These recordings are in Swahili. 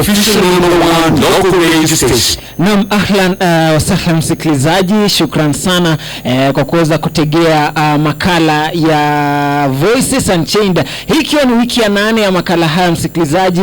official #1 local radio station. Naam, ahlan wasahlan msikilizaji, shukran sana kwa kuweza kutegea makala ya Voices Unchained. Hii ikiwa ni wiki ya 8 ya makala haya msikilizaji,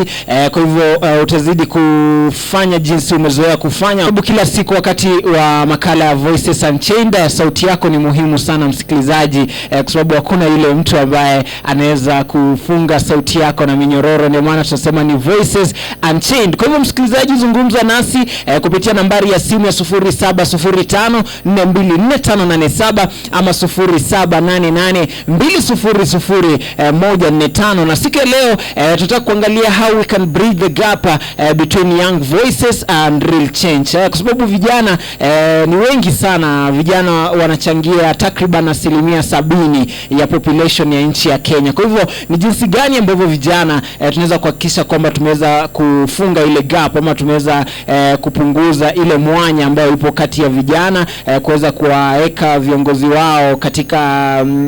kwa hivyo utazidi kufanya jinsi umezoea kufanya. Sababu kila siku wakati wa makala ya Voices Unchained, sauti yako ni muhimu sana msikilizaji, kwa sababu hakuna yule mtu ambaye anaweza kufunga sauti yako na minyororo, ndio maana tunasema ni Voices Unchained. Kwa hivyo msikilizaji, zungumza nasi kupitia nambari ya simu ya 0705424587 ama 0788200145. Na siku ya leo tutataka kuangalia how we can bridge the gap between young voices and real change. Kwa sababu vijana ni wengi sana, vijana wanachangia takriban 70% ya population ya nchi ya Kenya. Kwa hivyo ni jinsi gani ambavyo vijana tunaweza kuhakikisha kwamba tumeweza kufunga ile gap ama tumeweza kupunguza ile mwanya ambayo ipo kati ya vijana, kuweza kuwaweka viongozi wao katika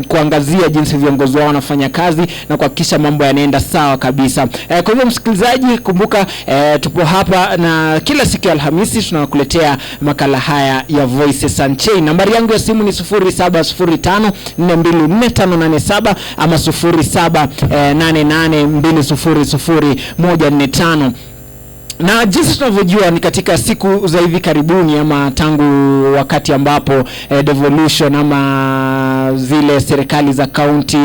kuangazia jinsi viongozi wao wanafanya kazi na kuhakikisha mambo yanaenda sawa kabisa. Kwa hivyo msikilizaji, kumbuka tupo hapa na kila siku ya Alhamisi tunakuletea makala haya ya Voices Unchained. Nambari yangu ya simu ni 0705424587 ama 0788200145. Na jinsi tunavyojua ni katika siku za hivi karibuni ama tangu wakati ambapo devolution ama zile serikali za county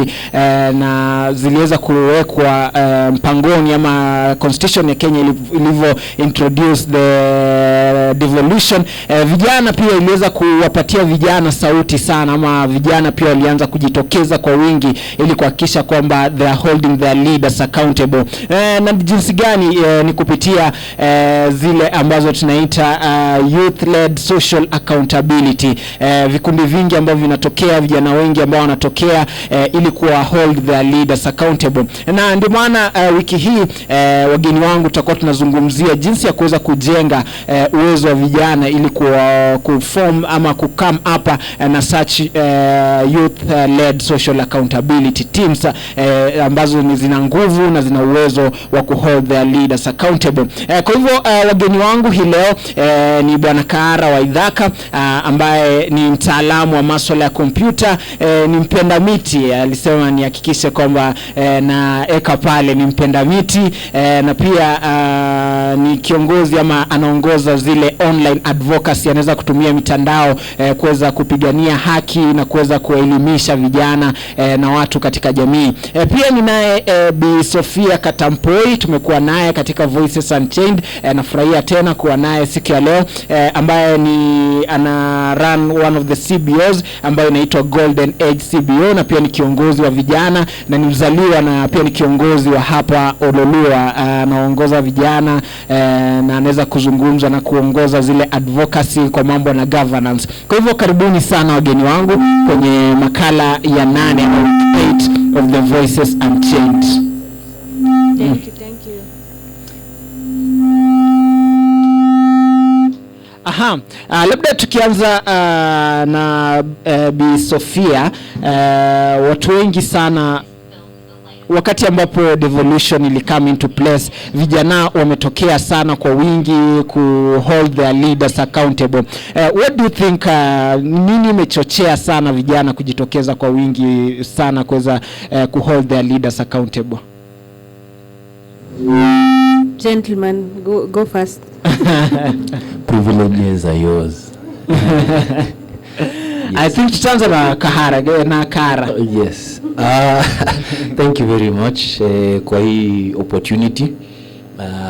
na ziliweza kuwekwa mpangoni ama constitution ya Kenya ilivyo introduce the devolution, vijana pia iliweza kuwapatia vijana sauti sana, ama vijana pia walianza kujitokeza kwa wingi ili kuhakikisha kwamba they are holding their leaders accountable. Na jinsi gani ni kupitia zile ambazo tunaita youth-led social accountability. Vikundi vingi ambavyo vinatokea, vijana wengi ambao wanatokea ili kuwa hold their leaders accountable. Na ndio maana wiki hii wageni wangu tutakuwa tunazungumzia jinsi ya kuweza kujenga uwezo wa vijana ili kuform ama kucome up na such youth-led social accountability teams ambazo ni zina nguvu na zina uwezo wa kuhold their leaders accountable. Kwa hivyo wageni wangu hii leo ni Bwana Kaara wa Idhaka, ambaye ni mtaalamu wa masuala ya kompyuta, ni mpenda miti. Alisema nihakikishe kwamba naeka pale ni mpenda miti, na pia ni kiongozi ama anaongoza zile online advocacy, anaweza kutumia mitandao kuweza kupigania haki na kuweza kuelimisha vijana na watu katika jamii. Pia ninaye Bi Sofia Katampoi, tumekuwa naye katika Voices Unchained. Nafurahia tena kuwa naye siku ya leo, ambaye ni ana run one of the CBOs ambayo inaitwa Golden Age CBO, na pia ni kiongozi wa vijana na ni mzaliwa, na pia ni kiongozi wa hapa Ololua. Anaongoza vijana na anaweza kuzungumza na kuongoza zile advocacy kwa mambo na governance. Kwa hivyo karibuni sana wageni wangu kwenye makala ya 8 au 8 of the Voices Unchained. Thank you. Aha, labda tukianza na Bi Sofia, watu wengi sana wakati ambapo devolution ili come into place, vijana wametokea sana kwa wingi ku hold their leaders accountable. What do you think, nini imechochea sana vijana kujitokeza kwa wingi sana kuweza ku hold their leaders accountable? Gentlemen, go first. Privileges are yours. Yes. I think tutaanza na Kaara. Yes. Thank you very much kwa hii opportunity.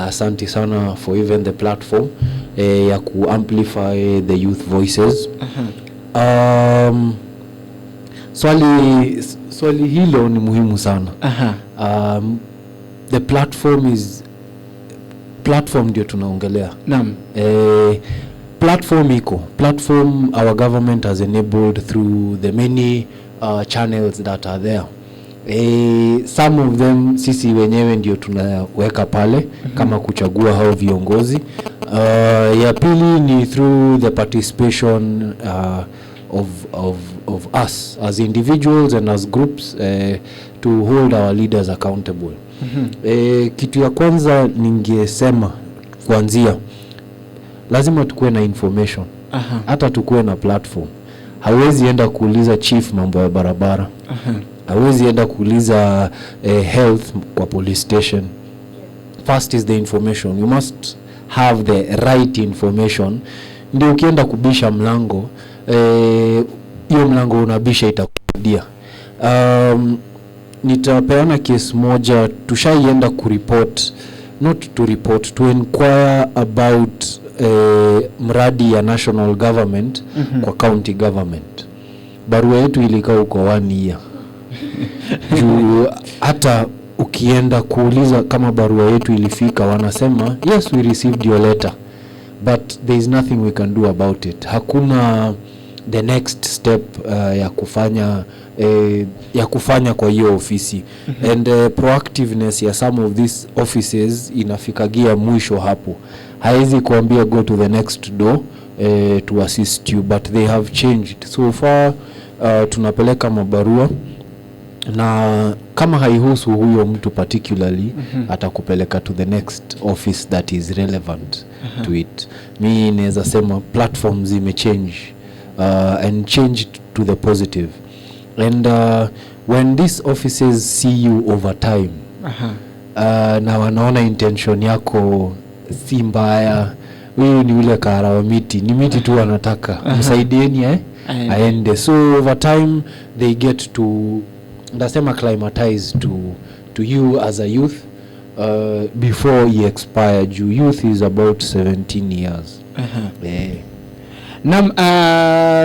Asante sana for even the platform ya ku amplify the youth voices. Swali hilo ni muhimu sana. The platform ndio tunaongelea. Naam. Platform our government has enabled through the many channels that are there. Some of them sisi wenyewe ndio tunaweka pale kama kuchagua hao viongozi. Ya pili ni through the participation of us as individuals and as groups to hold our leaders accountable. Kitu ya kwanza ningesema kuanzia, lazima tukue na information. Hata tukue na platform. Hawezi enda kuuliza chief mambo ya barabara. Hawezi enda kuuliza health kwa police station. First is the information. You must have the right information. Ndio ukienda kubisha mlango, hiyo mlango unabisha itakusaidia. Nitapeana case moja, tushaienda kureport, not to report, to inquire about mradi ya national government kwa county government. Barua yetu ilikaa uko 1 year. Juu hata ukienda kuuliza kama barua yetu ilifika, wanasema yes, we received your letter, but there is nothing we can do about it. Hakuna the next step ya kufanya kwa hiyo ofisi. And proactiveness ya some of these offices inafikagia mwisho hapo. Haizi kuambia go to the next door to assist you, but they have changed so far. Tunapeleka mabarua na kama haihusu huyo mtu particularly, atakupeleka to the next office that is relevant to it. Mi naweza sema platforms imechange and changed to the positive. And when these offices see you over time, na wanaona intention yako si mbaya, wewe ni ule kahara wa miti, ni miti tu wanataka msaidieni aende. So over time they get to ndasema acclimatize to you as a youth before you expire. Youth is about 17 years.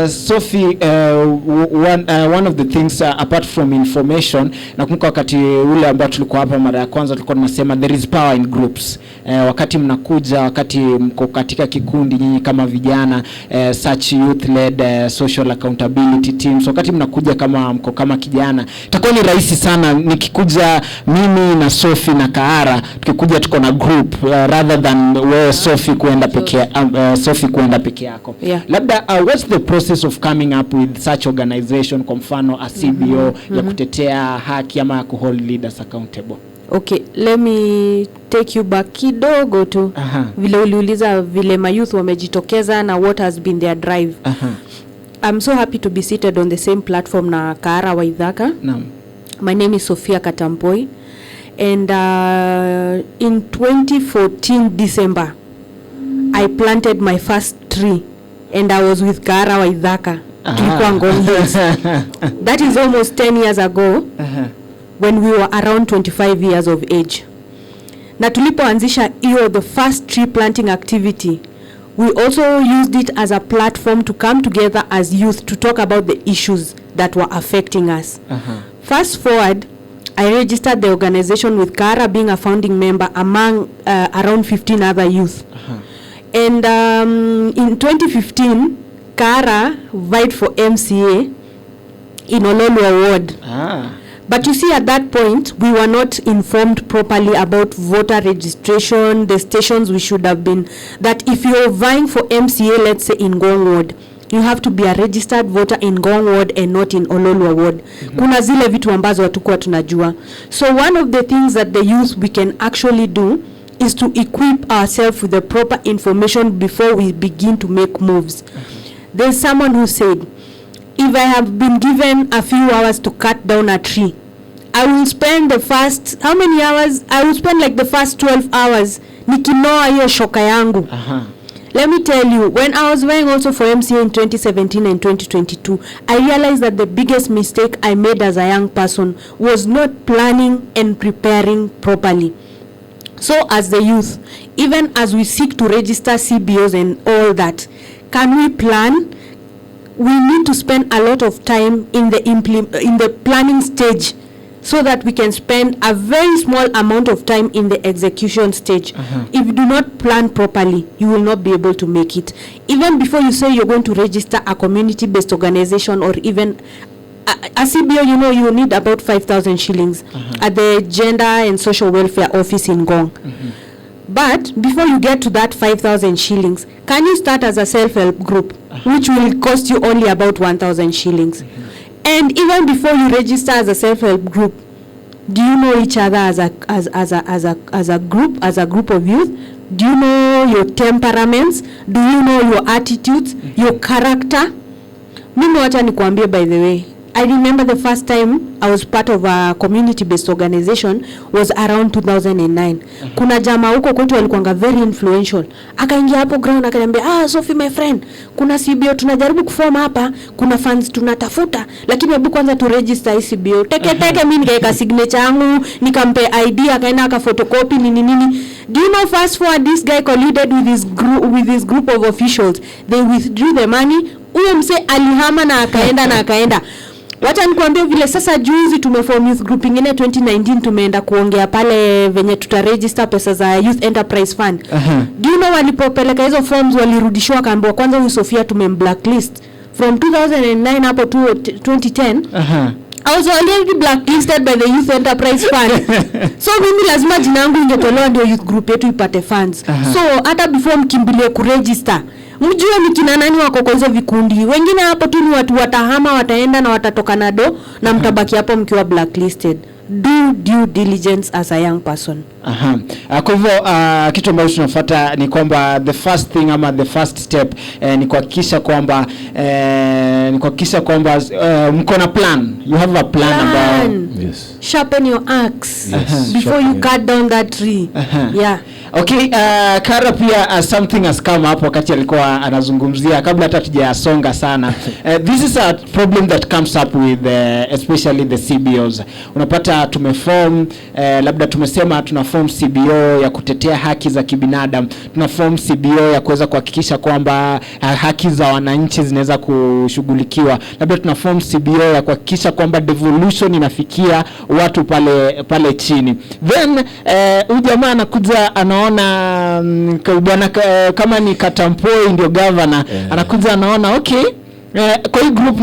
Sophie, one of the things apart from information, nakumbuka wakati ule ambao tulikuwa hapa mara ya kwanza tulikuwa tunasema there is power in groups. Wakati mnakuja, wakati mko katika kikundi nyinyi kama vijana, such youth led social accountability teams, wakati mnakuja kama mko kama kijana, itakuwa ni rahisi sana nikikuja mimi na Sophie na Kaara, tukikuja tuko na group rather than wewe Sophie kuenda peke yako. Labda what's the process of coming up with such organization, kwa mfano a CBO ya kutetea haki ama ya kuhold leaders accountable? Okay, let me take you back kidogo tu. Vile uliuliza vile mayouth wamejitokeza na what has been their drive. I'm so happy to be seated on the same platform na Kaara wa Ithaka. My name is Sophia Katampoi, and in 2014 December I planted my first tree, and I was with Kaara wa Ithaka. That is almost 10 years ago, when we were around 25 years of age. Na tulipoanzisha hiyo the first tree planting activity, we also used it as a platform to come together as youth to talk about the issues that were affecting us. Fast forward, I registered the organization with Kaara being a founding member among around 15 other youth. And in 2015, Kaara vied for MCA in Ololua Ward. But you see, at that point, we were not informed properly about voter registration, the stations we should have been. That if you're vying for MCA, let's say in Ngong Ward, you have to be a registered voter in Ngong Ward and not in Ololua Ward. Kuna zile vitu ambazo hatukuwa tunajua. So one of the things that the youth we can actually do is to equip ourselves with the proper information before we begin to make moves. There's someone who said, if I have been given a few hours to cut down a tree, I will spend the first, how many hours? I will spend like the first 12 hours nikinoa hiyo shoka yangu. Let me tell you, when I was vying also for MCA in 2017 and 2022, I realized that the biggest mistake I made as a young person was not planning and preparing properly. So as the youth, even as we seek to register CBOs and all that, can we plan? We need to spend a lot of time in the planning stage, so that we can spend a very small amount of time in the execution stage. If you do not plan properly, you will not be able to make it. Even before you say you're going to register a community-based organization or even a CBO, you know, you need about 5,000 shillings at the Gender and Social Welfare Office in Ngong. But before you get to that 5,000 shillings, can you start as a self-help group, which will cost you only about 1,000 shillings? And even before you register as a self-help group, do you know each other as a group of youth? Do you know your temperaments? Do you know your attitudes, your character? Mimi wacha nikuambie, by the way, I remember the first time I was part of a community-based organization was around 2009. Kuna jamaa huko kwetu alikuanga very influential. Akaingia hapo ground akaniambia, Sophie my friend, kuna CBO tunajaribu kuform hapa, kuna funds tunatafuta, lakini hebu kwanza tu register CBO. Teke mimi nikaeka signature yangu, nikampe ID, akaenda aka photocopy nini. Do you know, fast forward, this guy colluded with his group of officials. They withdrew the money. Huyo mse alihama na akaenda. Wacha nikuambie vile sasa juzi tumeform youth group ingine 2019, tumeenda kuongea pale venye tutaregister pesa za Youth Enterprise Fund. Do you know walipopeleka hizo forms walirudishwa, akaambiwa kwanza huyu Sofia tumemblacklist from 2009 hapo to 2010. I was already blacklisted by the Youth Enterprise Fund. So mimi lazima jina yangu ingetolewa ndio youth group yetu ipate funds. So hata before mkimbilie kuregister, mjue ni kina nani wako kwa hizo vikundi. Wengine hapo tu ni watu watahama, wataenda na watatoka na do, na mtabaki hapo mkiwa blacklisted. Do due diligence as a young person. Kwa hivyo kitu ambacho tunafuata ni kwamba the first thing ama the first step ni kuhakikisha kwamba mko na plan. You have a plan about Yes. Sharpen your axe before you sharpen. cut down that tree. Yeah. Okay, Kara pia something has come up wakati alikuwa anazungumzia kabla hata tujasonga sana. This is a problem that comes up with especially the CBOs. Unapata tumeform labda tumesema tunaform CBO ya kutetea haki za kibinadamu, tunaform CBO ya kuweza kuhakikisha kwamba haki za wananchi zinaweza kushughulikiwa, labda tunaform CBO ya kuhakikisha kwamba devolution inafikia watu pale chini. Then huyu jamaa anakuja anaona bwana kama ni Katampoi ndio governor, anakuja anaona okay, kwa hii group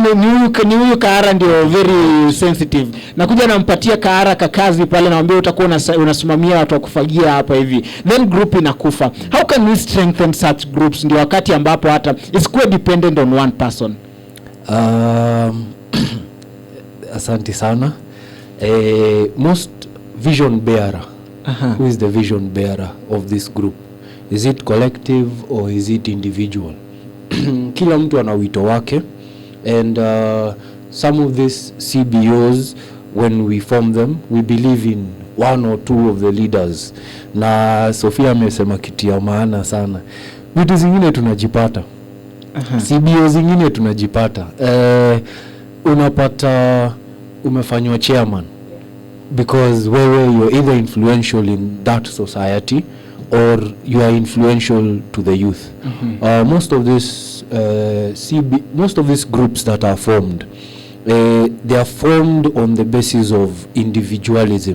ni huyu Kaara ndio very sensitive, nakuja nampatia Kaara kazi pale, naambia utakuwa unasimamia watu wa kufagia hapa hivi, then group inakufa. How can we strengthen such groups ndio wakati ambapo hata isikuwe dependent on one person? Asante sana. Most vision bearer, who is the vision bearer of this group? Is it collective or is it individual? Kila mtu ana wito wake, and some of these CBOs, when we form them, we believe in one or two of the leaders. Na Sofia amesema kitu ya maana sana. Vitu zingine tunajipata, CBO zingine tunajipata. Unapata umefanywa chairman because you're either influential in that society or you are influential to the youth. Most of these groups that are formed, they are formed on the basis of individualism.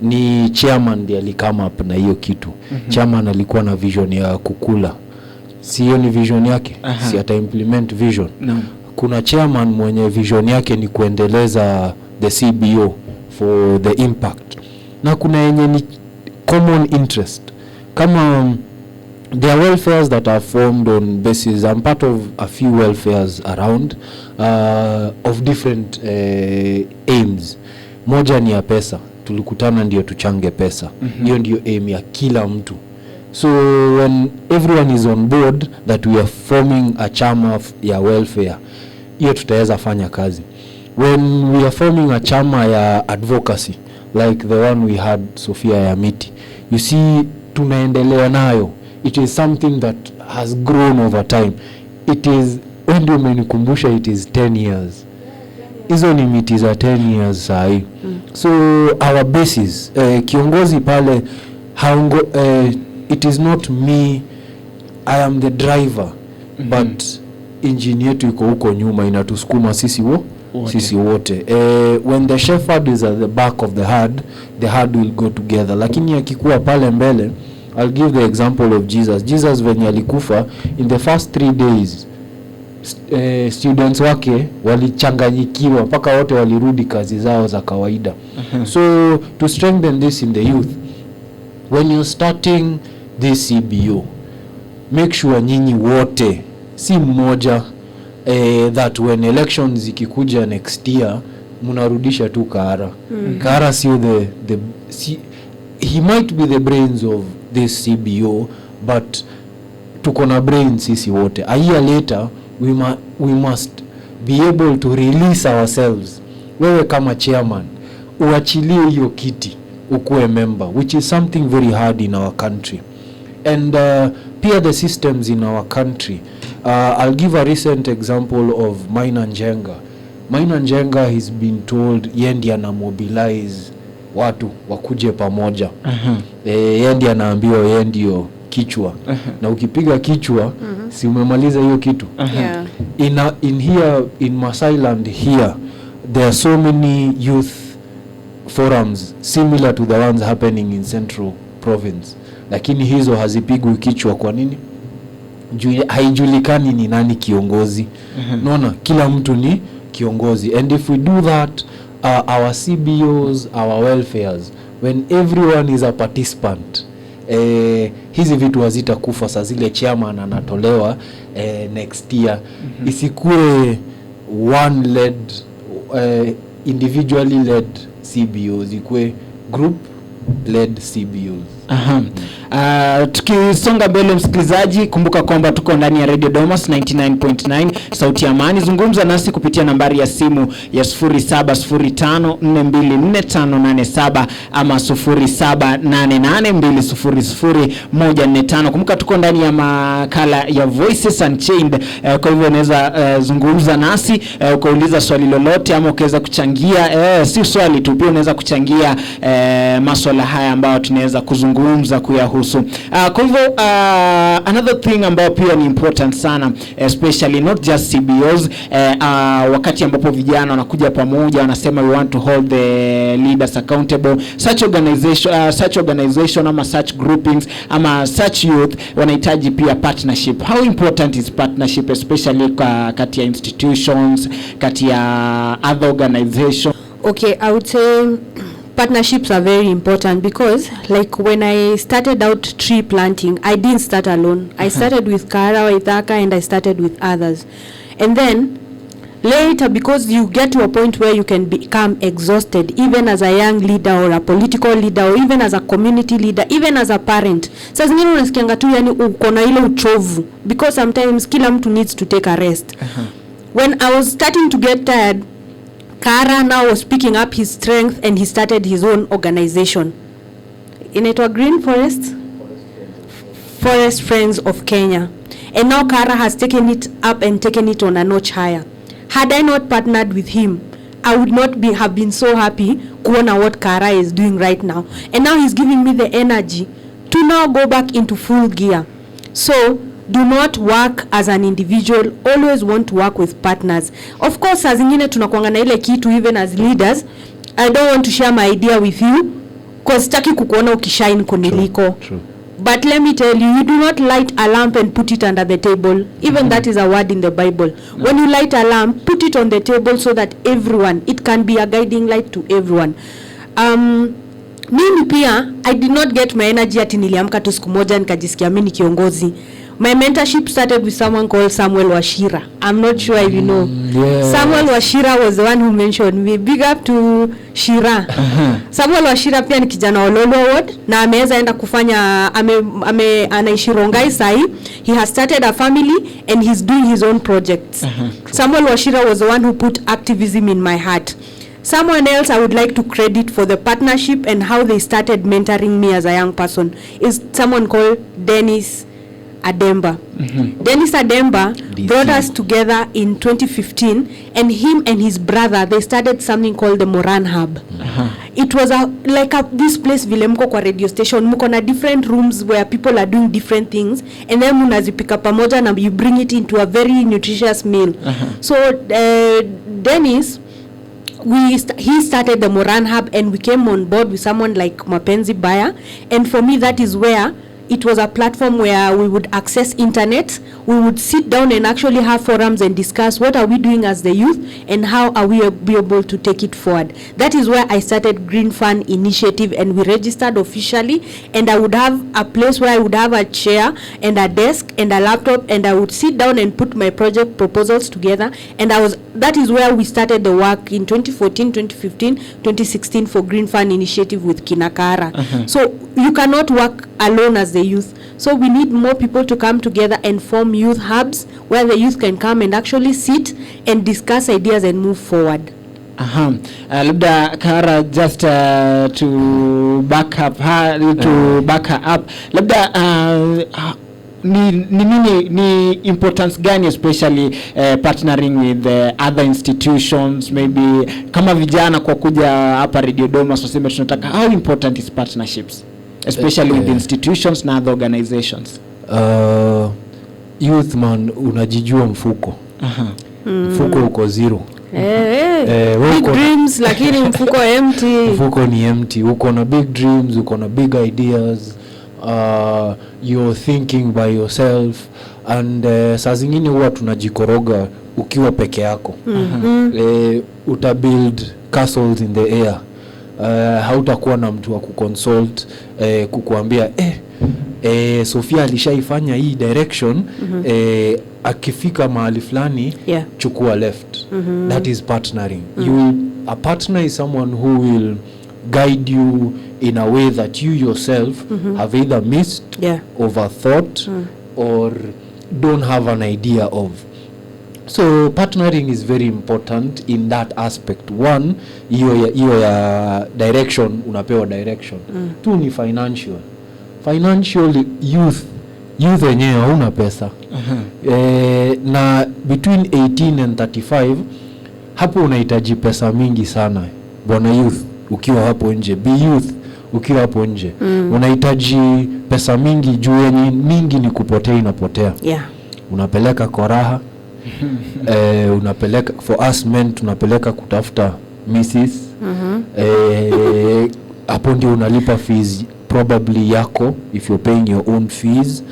Ni chairman ndiye alikama up na hiyo kitu. Chairman alikuwa na vision ya kukula, sio ni vision yake, si ata implement vision. Kuna chairman mwenye vision yake ni kuendeleza the CBO for the impact, na kuna yenye ni common interest. Kama there are welfares that are formed on basis, I'm part of a few welfares around of different aims. Moja ni ya pesa, tulikutana ndio tuchange pesa. Hiyo ndio aim ya kila mtu. So when everyone is on board that we are forming a chama ya welfare, hiyo tutaweza fanya kazi. When we are forming a chama ya advocacy like the one we had Sofia ya miti, you see tunaendelea nayo. It is something that has grown over time. It is, when you menikumbusha, it is 10 years. Hizo ni miti za 10 years sahi. So our basis, kiongozi pale it is not me, I am the driver, but engine yetu iko huko nyuma inatusukuma sisi wote. When the shepherd is at the back of the herd will go together. Lakini akikuwa pale mbele, I'll give the example of Jesus venye alikufa, in the first 3 days students wake walichanganyikiwa mpaka wote walirudi kazi zao za kawaida. So to strengthen this in the youth, when you're starting this CBO, make sure nyinyi wote si mmoja that when elections zikikuja next year mnarudisha tu Kara. Kara sio he might be the brains of this CBO, but tuko na brains sisi wote. A year later we must be able to release ourselves. Wewe kama chairman uachilie hiyo kiti ukuwe member, which is something very hard in our country. And pia the systems in our country, I'll give a recent example of Maina Njenga. Maina Njenga has been told yendi ana mobilize watu wakuje pamoja. Yendi anaambiwa yendio kichwa. Na ukipiga kichwa si umemaliza hiyo kitu. In Masailand here there are so many youth forums similar to the ones happening in Central Province, lakini hizo hazipigwi kichwa. Kwa nini? Haijulikani ni nani kiongozi. Naona kila mtu ni kiongozi. And if we do that, our CBOs, our welfares, when everyone is a participant, hizi vitu hazitakufa saa zile chairman anatolewa next year. Isikue one led individually led CBOs, ikue group led CBOs. Tukisonga mbele msikilizaji, kumbuka kwamba tuko ndani ya Radio Domus 99.9 sauti ya amani. Zungumza nasi kupitia nambari ya simu ya 0705424587 ama 0788200145. Kumbuka tuko ndani ya makala ya Voices Unchained, kwa hivyo unaweza zungumza nasi ukauliza swali lolote ama ukaweza kuchangia, si swali tu, pia unaweza kuchangia masuala haya ambayo tunaweza kuzungumza kuyahusu. Kwa hivyo another thing ambayo pia ni important sana, especially not just CBOs, wakati ambapo vijana wanakuja pamoja wanasema we want to hold the leaders accountable, such organization ama such groupings ama such youth wanahitaji pia partnership. How important is partnership, especially kati ya institutions, kati ya other organizations? Okay, I would say partnerships are very important because like when I started out tree planting, I didn't start alone. I started with Kara Waithaka and I started with others. And then later, because you get to a point where you can become exhausted, even as a young leader or a political leader or even as a community leader, even as a parent. Sasa zingine unasikianga tu yani uko na ile uchovu because sometimes kila mtu needs to take a rest. When I was starting to get tired, Kara now was picking up his strength and he started his own organization. Inaitwa Green Forest Friends of Kenya. And now Kara has taken it up and taken it on a notch higher. Had I not partnered with him, I would not have been so happy kuona what Kara is doing right now. And now he's giving me the energy to now go back into full gear. So do not work as an individual, always want to work with partners. Of course, saa zingine tunakuanga na ile kitu, even as leaders, I don't want to share my idea with you because sitaki kukuona ukishine kuniliko. True. But let me tell you, you do not light a lamp and put it under the table. Even that is a word in the Bible. When you light a lamp, put it on the table so that everyone, it can be a guiding light to everyone. Mimi pia, I did not get my energy ati niliamka tu siku moja nikajisikia mimi ni kiongozi. My mentorship started with someone called Samuel Washira. I'm not sure if you know. Yeah. Samuel Washira was the one who mentioned me. Big up to Shira. Samuel Washira pia ni kijana wa Lolo Ward na ameweza enda kufanya anaishi Rongai sai. He has started a family and he's doing his own projects. Samuel Washira was the one who put activism in my heart. Someone else I would like to credit for the partnership and how they started mentoring me as a young person is someone called Dennis Ademba. Dennis Ademba brought us together in 2015, and him and his brother, they started something called the Moran Hub. It was this place vile mko kwa radio station, mko na different rooms where people are doing different things, and then munazipika pamoja na you bring it into a very nutritious meal. So Dennis, he started the Moran Hub and we came on board with someone like Mapenzi Baya, and for me that is where it was a platform where we would access internet. We would sit down and actually have forums and discuss what are we doing as the youth and how are we be able to take it forward. That is where I started Green Fund Initiative, and we registered officially, and I would have a place where I would have a chair and a desk and a laptop, and I would sit down and put my project proposals together, and that is where we started the work in 2014, 2015, 2016 for Green Fund Initiative with Kinakara. So you cannot work alone as the youth. So we need more people to come together and form youth hubs where the youth can come and actually sit and discuss ideas and move forward. Labda Kara, just to back up her up, labda ni importance gani especially partnering with other institutions, maybe kama vijana kwa kuja hapa Radio Doma tuseme tunataka, how important is partnerships especially with institutions na other organizations? Youth man, unajijua mfuko. Mfuko uko zero. Big dreams lakini mfuko empty. Mfuko ni empty. Uko na big dreams, uko na big ideas. You're thinking by yourself, and saa zingine huwa tunajikoroga ukiwa peke yako. Utabuild castles in the air. Hautakuwa na mtu wa kuconsult, kukuambia Sofia alishaifanya hii direction, akifika mahali fulani chukua left. That is partnering. A partner is someone who will guide you in a way that you yourself have either missed, overthought, or don't have an idea of. So partnering is very important in that aspect. One, hiyo ya direction, unapewa direction. Two ni financial. Financial, youth wenyewe hauna pesa. Na between 18 and 35 hapo unahitaji pesa mingi sana. Bwana youth ukiwa hapo nje, be youth ukiwa hapo nje, unahitaji pesa mingi juu yenye mingi ni kupotea, inapotea. Unapeleka koraha, unapeleka, for us men tunapeleka kutafuta misses. Hapo ndio unalipa fees probably yako if you're paying your own fees.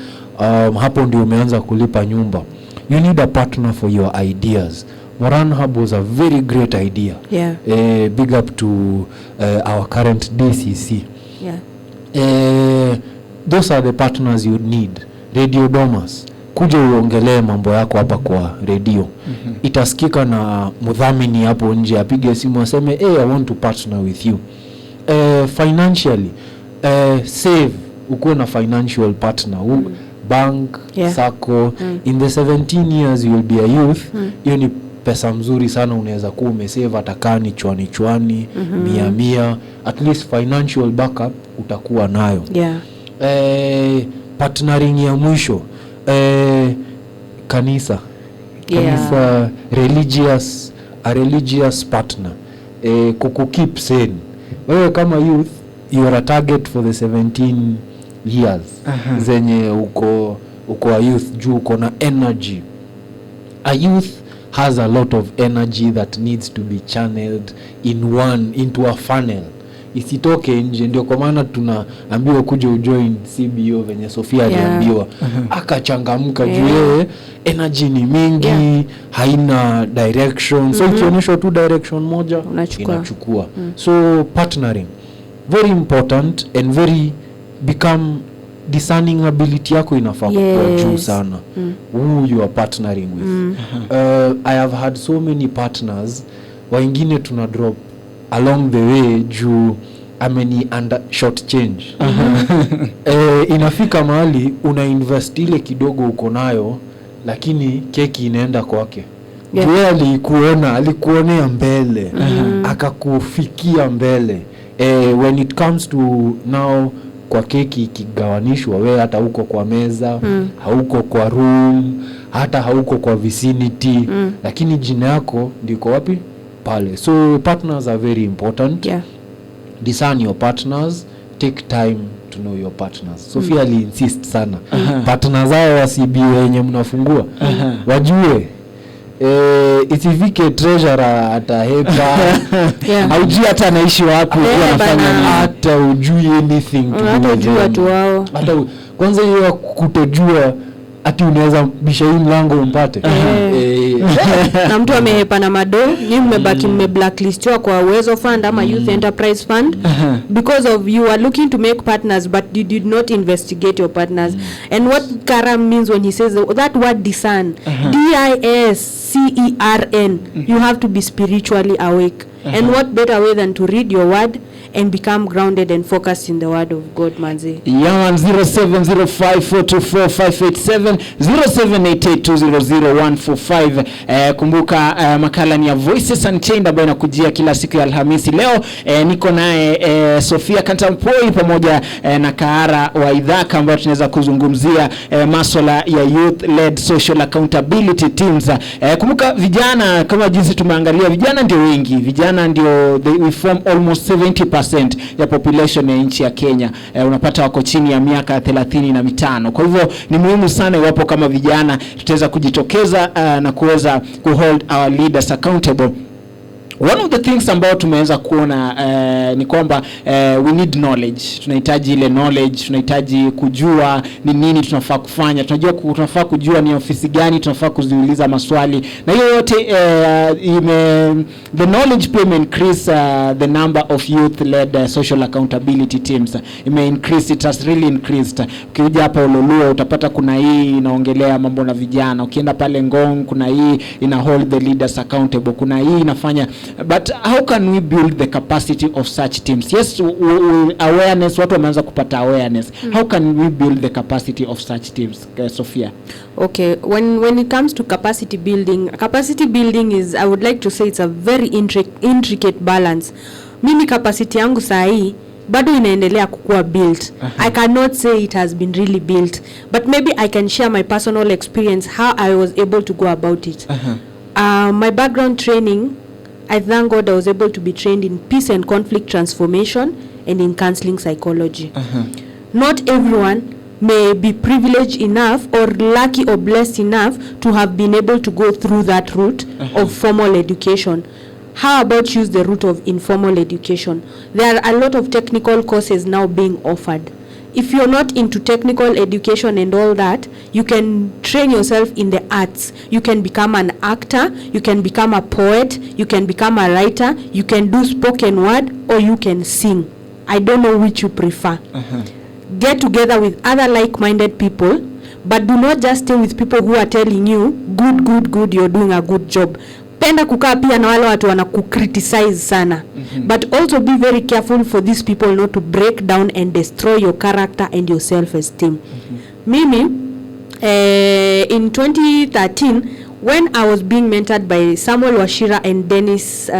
Hapo ndio umeanza kulipa nyumba. You need a partner for your ideas. Moran Hub was a very great idea. Big up to our current DCC. Those are the partners you need. Radio Domas, kuja uongelee mambo yako hapa kwa radio. Itasikika na mudhamini hapo nje, apige simu aseme I want to partner with you. Financially, save, ukuwe na financial partner. Bank, sacco. In the 17 years you will be a youth. Hiyo ni pesa mzuri sana, unaweza kuwa umesave atakani chwani mia. At least financial backup utakuwa nayo. Partnering ya mwisho, kanisa, religious partner, kukukeep sane. Wewe kama youth, you are a target for the 17 years. Zenye uko a youth, juu uko na energy. A youth has a lot of energy that needs to be channeled into a funnel. Isitoke nje. Ndio kwa maana tunaambiwa kuja ujoin CBO venye Sofia aliambiwa. Akachangamka juu yeye energy ni mingi, haina direction. So ikionyeshwa tu direction moja inachukua. So partnering, very important and very become discerning ability yako inafaa kwa juu sana. Who you are partnering with. I have had so many partners, wengine tuna drop along the way juu ameni under short change. Inafika mahali una invest ile kidogo uko nayo, lakini keki inaenda kwake. Yeye alikuonea mbele, akakufikia mbele. When it comes to now, kwa keki ikigawanishwa, wewe hata huko kwa meza, hauko kwa room, hata hauko kwa vicinity, lakini jina yako ndiko wapi? Pale. So partners are very important. Discern your partners, take time to know your partners. Sophia insist sana. Partners hao wasibi wenye mnafungua. Wajue isifike treasurer atahepa. Haujui hata anaishi wapi, anafanya nini. Hata ujui anything to do with watu wao. Hata kwanza hiyo kutojua ati unaweza bisha hii mlango umpate. Na mtu amehepa na mado, ni mmebaki blacklist kwa Uwezo Fund ama Youth Enterprise Fund because of you are looking to make partners but you did not investigate your partners. And what Karam means when he says that word discern, DISCERN, you have to be spiritually awake. And what better way than to read your word and become grounded and focused in the word of God, manzi. Yaman 0705424587 0788200145. Kumbuka makala ni ya Voices Unchained ambayo inakujia kila siku ya Alhamisi. Leo niko naye Sofia Kantampoi pamoja na Kaara wa Idhaka ambao tunaweza kuzungumzia masuala ya youth led social accountability teams. Kumbuka vijana, kama jinsi tumeangalia, vijana ndio wengi, vijana ndio we form almost 70% ya population ya nchi ya Kenya. Unapata wako chini ya miaka 35. Kwa hivyo ni muhimu sana iwapo kama vijana tutaweza kujitokeza na kuweza kuhold our leaders accountable. One of the things ambao tumeweza kuona ni kwamba we need knowledge. Tunahitaji ile knowledge, tunahitaji kujua ni nini tunafaa kufanya. Tunafaa kujua ni ofisi gani tunafaa kuziuliza maswali. Na hiyo yote the knowledge pay increase the number of youth led social accountability teams. Increase, it has really increased. Ukija hapa Ololua utapata kuna hii inaongelea mambo na vijana. Ukienda pale Ngong kuna hii ina hold the leaders accountable. Kuna hii inafanya. But how can we build the capacity of such teams? Yes, awareness, watu wameanza kupata awareness. How can we build the capacity of such teams, Sophia? Okay, when it comes to capacity building is, I would like to say, it's a very intricate balance. Mimi capacity yangu sahi bado inaendelea kukua built. I cannot say it has been really built, but maybe I can share my personal experience how I was able to go about it. My background training, I thank God I was able to be trained in peace and conflict transformation and in counseling psychology. Not everyone may be privileged enough or lucky or blessed enough to have been able to go through that route of formal education. How about use the route of informal education? There are a lot of technical courses now being offered. If you're not into technical education and all that, you can train yourself in the arts. You can become an actor, you can become a poet, you can become a writer, you can do spoken word, or you can sing. I don't know which you prefer. Get together with other like-minded people, but do not just stay with people who are telling you, good, you're doing a good job. Penda kukaa pia na wale watu wanakukriticize sana. But also be very careful for these people not to break down and destroy your character and your self-esteem. Mimi, in 2013, when I was being mentored by Samuel Washira and Dennis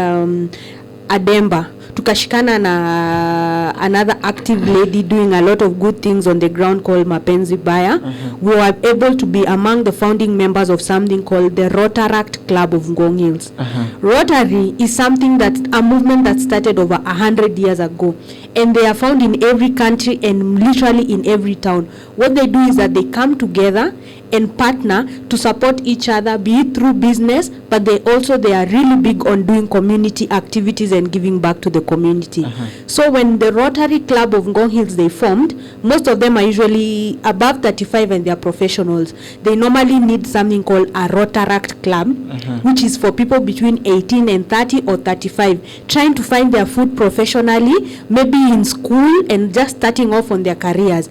Ademba, tukashikana na another active lady doing a lot of good things on the ground called Mapenzi Baya. We were able to be among the founding members of something called the Rotaract Club of Ngong Hills. Rotary is something a movement that started over 100 years ago, and they are found in every country and literally in every town. What they do is that they come together and partner to support each other, be it through business, but they are really big on doing community activities and giving back to the community. So when the Rotary Club of Ngong Hills they formed, most of them are usually above 35 and they are professionals. They normally need something called a Rotaract Club, which is for people between 18 and 30 or 35, trying to find their foot professionally, maybe in school and just starting off on their careers.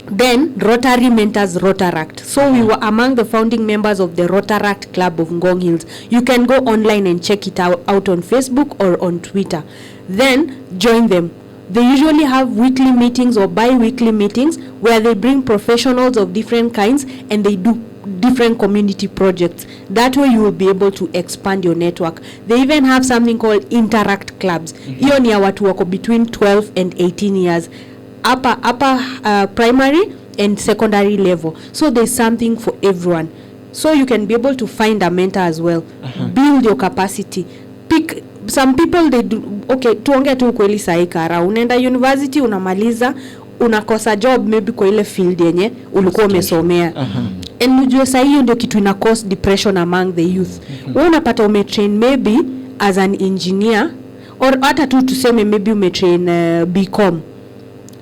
Then Rotary mentors Rotaract. So we were among the founding members of the Rotaract Club of Ngong Hills. You can go online and check it out on Facebook or on Twitter. Then join them. They usually have weekly meetings or bi-weekly meetings where they bring professionals of different kinds and they do different community projects. That way you will be able to expand your network. They even have something called Interact Clubs. Hiyo ni ya watu wako between 12 and 18 years. Upper primary and secondary level. So there's something for everyone. So you can be able to find a mentor as well. Build your capacity. Pick some people, they do. Okay, tuongea tu kweli sahi Kara. Unaenda university, unamaliza, unakosa job maybe kwa ile field yenye ulikuwa umesomea. And ujue sahi hiyo ndio kitu ina cause depression among the youth. Wewe unapata umetrain maybe as an engineer or hata tu tuseme maybe umetrain BCom.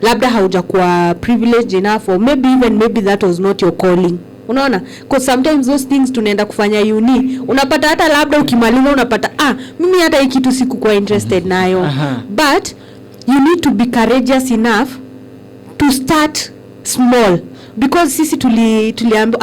labda haujakuwa privileged enough, or maybe that was not your calling. Unaona, because sometimes those things tunaenda kufanya uni, unapata hata labda ukimaliza unapata mimi hata hiki kitu sikuwa interested nayo. But you need to be courageous enough to start small, because sisi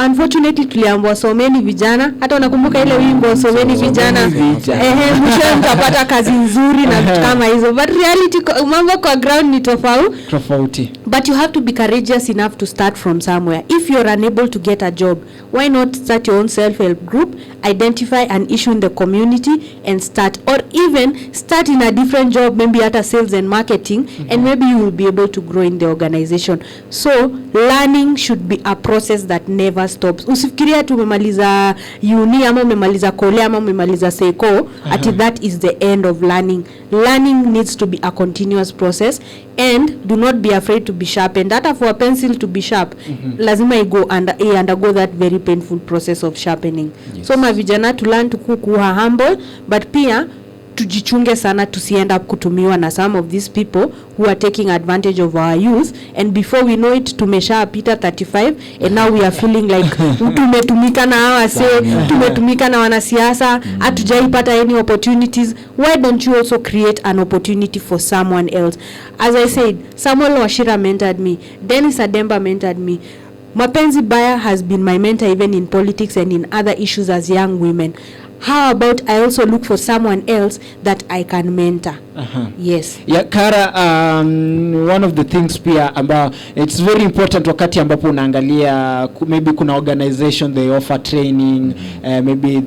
unfortunately tuliambiwa so many vijana, hata unakumbuka ile wimbo so many vijana mwisho mtapata kazi nzuri na vitu kama hizo, but reality mambo kwa ground ni tofauti. But you have to be courageous enough to start from somewhere. If you're unable to get a job, why not start your own self-help group, identify an issue in the community and start, or even start in a different job, maybe at a sales and marketing, and maybe you will be able to grow in the organization. So learning should be a process that never stops. Usifikiria tu umemaliza uni ama umemaliza kole ama umemaliza seiko ati that is the end of learning. Learning needs to be a continuous process, and do not be afraid to be sharpened. Data for a pencil to be sharp, lazima undergo that very painful process of sharpening. Yes. So mavijana to learn to kuwa humble, but pia tujichunge sana tusiend up kutumiwa na some of these people who are taking advantage of our youth, and before we know it tumeshapita 35 and now we are feeling like tumetumika na hawa tumetumika na wanasiasa, hatujaipata any opportunities. Why don't you also create an opportunity for someone else? As I said, Samuel Washira mentored me, Dennis Ademba mentored me, Mapenzi Baya has been my mentor even in politics and in other issues as young women. How about I also look for someone else that I can mentor? Yes. Yeah, Kara, one of the things pia ambao it's very important wakati ambapo unaangalia maybe kuna organization they offer training, maybe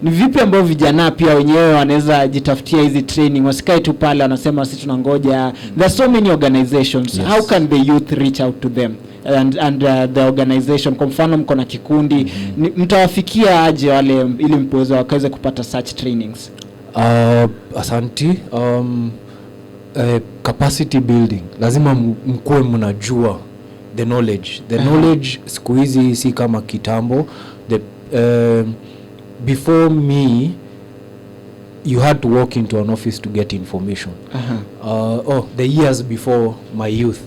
ni vipi ambao vijana pia wenyewe wanaweza jitafutia hizi training, wasikae tu pale wanasema sisi tunangoja. There are so many organizations. Yes. How can the youth reach out to them and the organization? Kwa mfano mko na kikundi, mtawafikia aje wale ili mpoweza wakaweze kupata such trainings? Asanti. Capacity building, lazima mkuwe mnajua the knowledge. The knowledge siku hizi si kama kitambo. Before me, you had to walk into an office to get information. The years before my youth.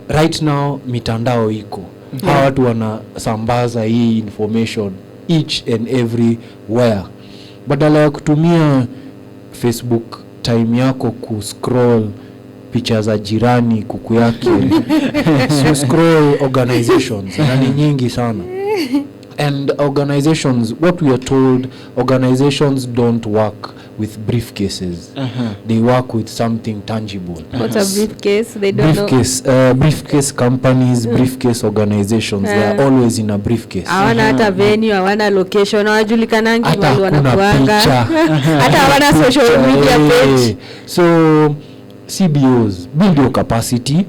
Right now mitandao iko. Hawa watu wanasambaza hii information each and everywhere. Badala ya kutumia Facebook time yako kuscroll picha za jirani kuku yake, so scroll organizations, na ni nyingi sana. And organizations, what we are told, organizations don't work with briefcases. They work with something tangible. What's a briefcase? They don't know. Briefcase companies, briefcase organizations, they are always in a briefcase. Hawana hata venue, hawana location, hawajulikanangi wale wanakuanga. Hata hawana social media page. So CBOs, build your capacity,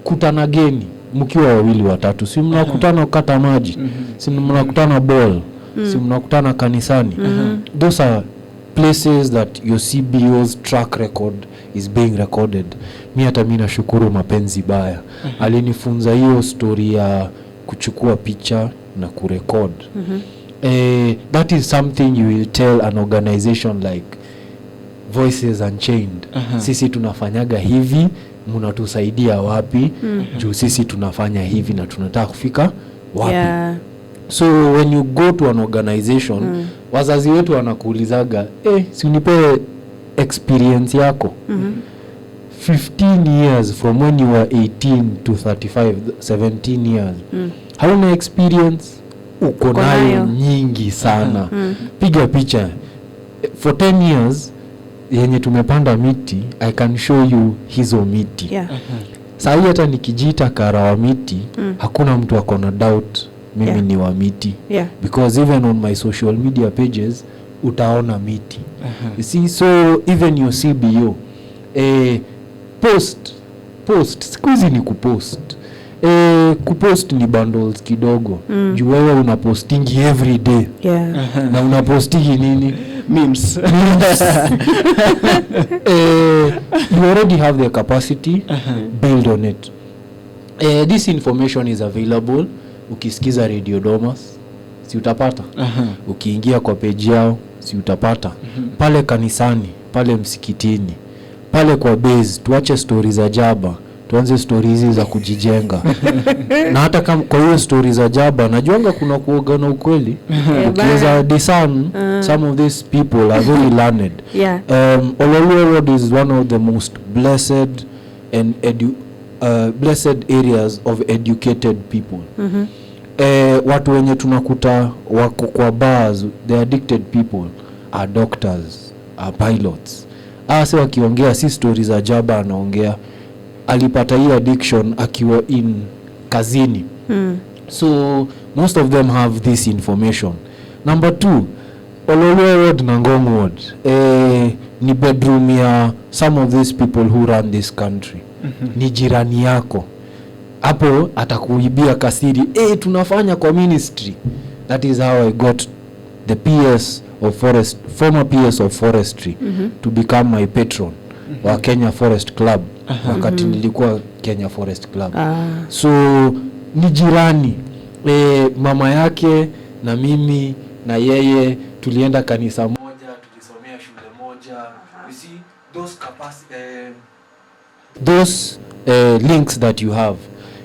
kutana geni mkiwa wawili watatu, si mnakutana kukata maji, si mnakutana ball, si mnakutana kanisani. Those are places that your CBO's track record is being recorded. Hata mimi nashukuru Mapenzi Baya, alinifunza hiyo story ya kuchukua picha na kurecord. That is something you will tell an organization like Voices Unchained. Sisi tunafanyaga hivi, mnatusaidia wapi? Juu sisi tunafanya hivi na tunataka kufika wapi? So when you go to an organization, wazazi wetu wanakuulizaga, si unipe experience yako. 15 years from when you were 18 to 35, 17 years. Hauna experience? Uko nayo nyingi sana. Piga picha. For 10 years yenye tumepanda miti, I can show you hizo miti. Saa hii hata nikijiita Kara wa miti, hakuna mtu akona doubt mimi ni wa miti. Because even on my social media pages utaona miti. You see, so even your CBO post siku hizi ni kupost. Kupost ni bundles kidogo. Juu wewe unapostingi every day. Na unapostingi nini? Memes. You already have the capacity, build on it. This information is available. Ukisikiza Radio Domas, si utapata. Ukiingia kwa page yao, si utapata. Pale kanisani, pale msikitini, pale kwa base, tuache stories za jaba. tuanze stories hizi za kujijenga. Na hata kama kwa hiyo stories za jaba najuanga kuna kuoga na ukweli. Ukiweza discern some of these people are very learned. Yeah. Ololuwa Road is one of the most blessed and blessed areas of educated people. Watu wenye tunakuta wako kwa bars, the addicted people are doctors, are pilots. Asa wakiongea si stories za jaba anaongea alipata hii addiction akiwa in kazini. So most of them have this information. Number 2, Ololuwa Road na Ngong Road ni bedroom ya some of these people who run this country. Ni jirani yako. Hapo atakuibia kasiri, tunafanya kwa ministry. That is how I got the PS of forest, former PS of forestry to become my patron wa Kenya Forest Club. Wakati nilikuwa Kenya Forest Club. So ni jirani. Mama yake na mimi na yeye tulienda kanisa moja, tulisomea shule moja. You see those links that you have.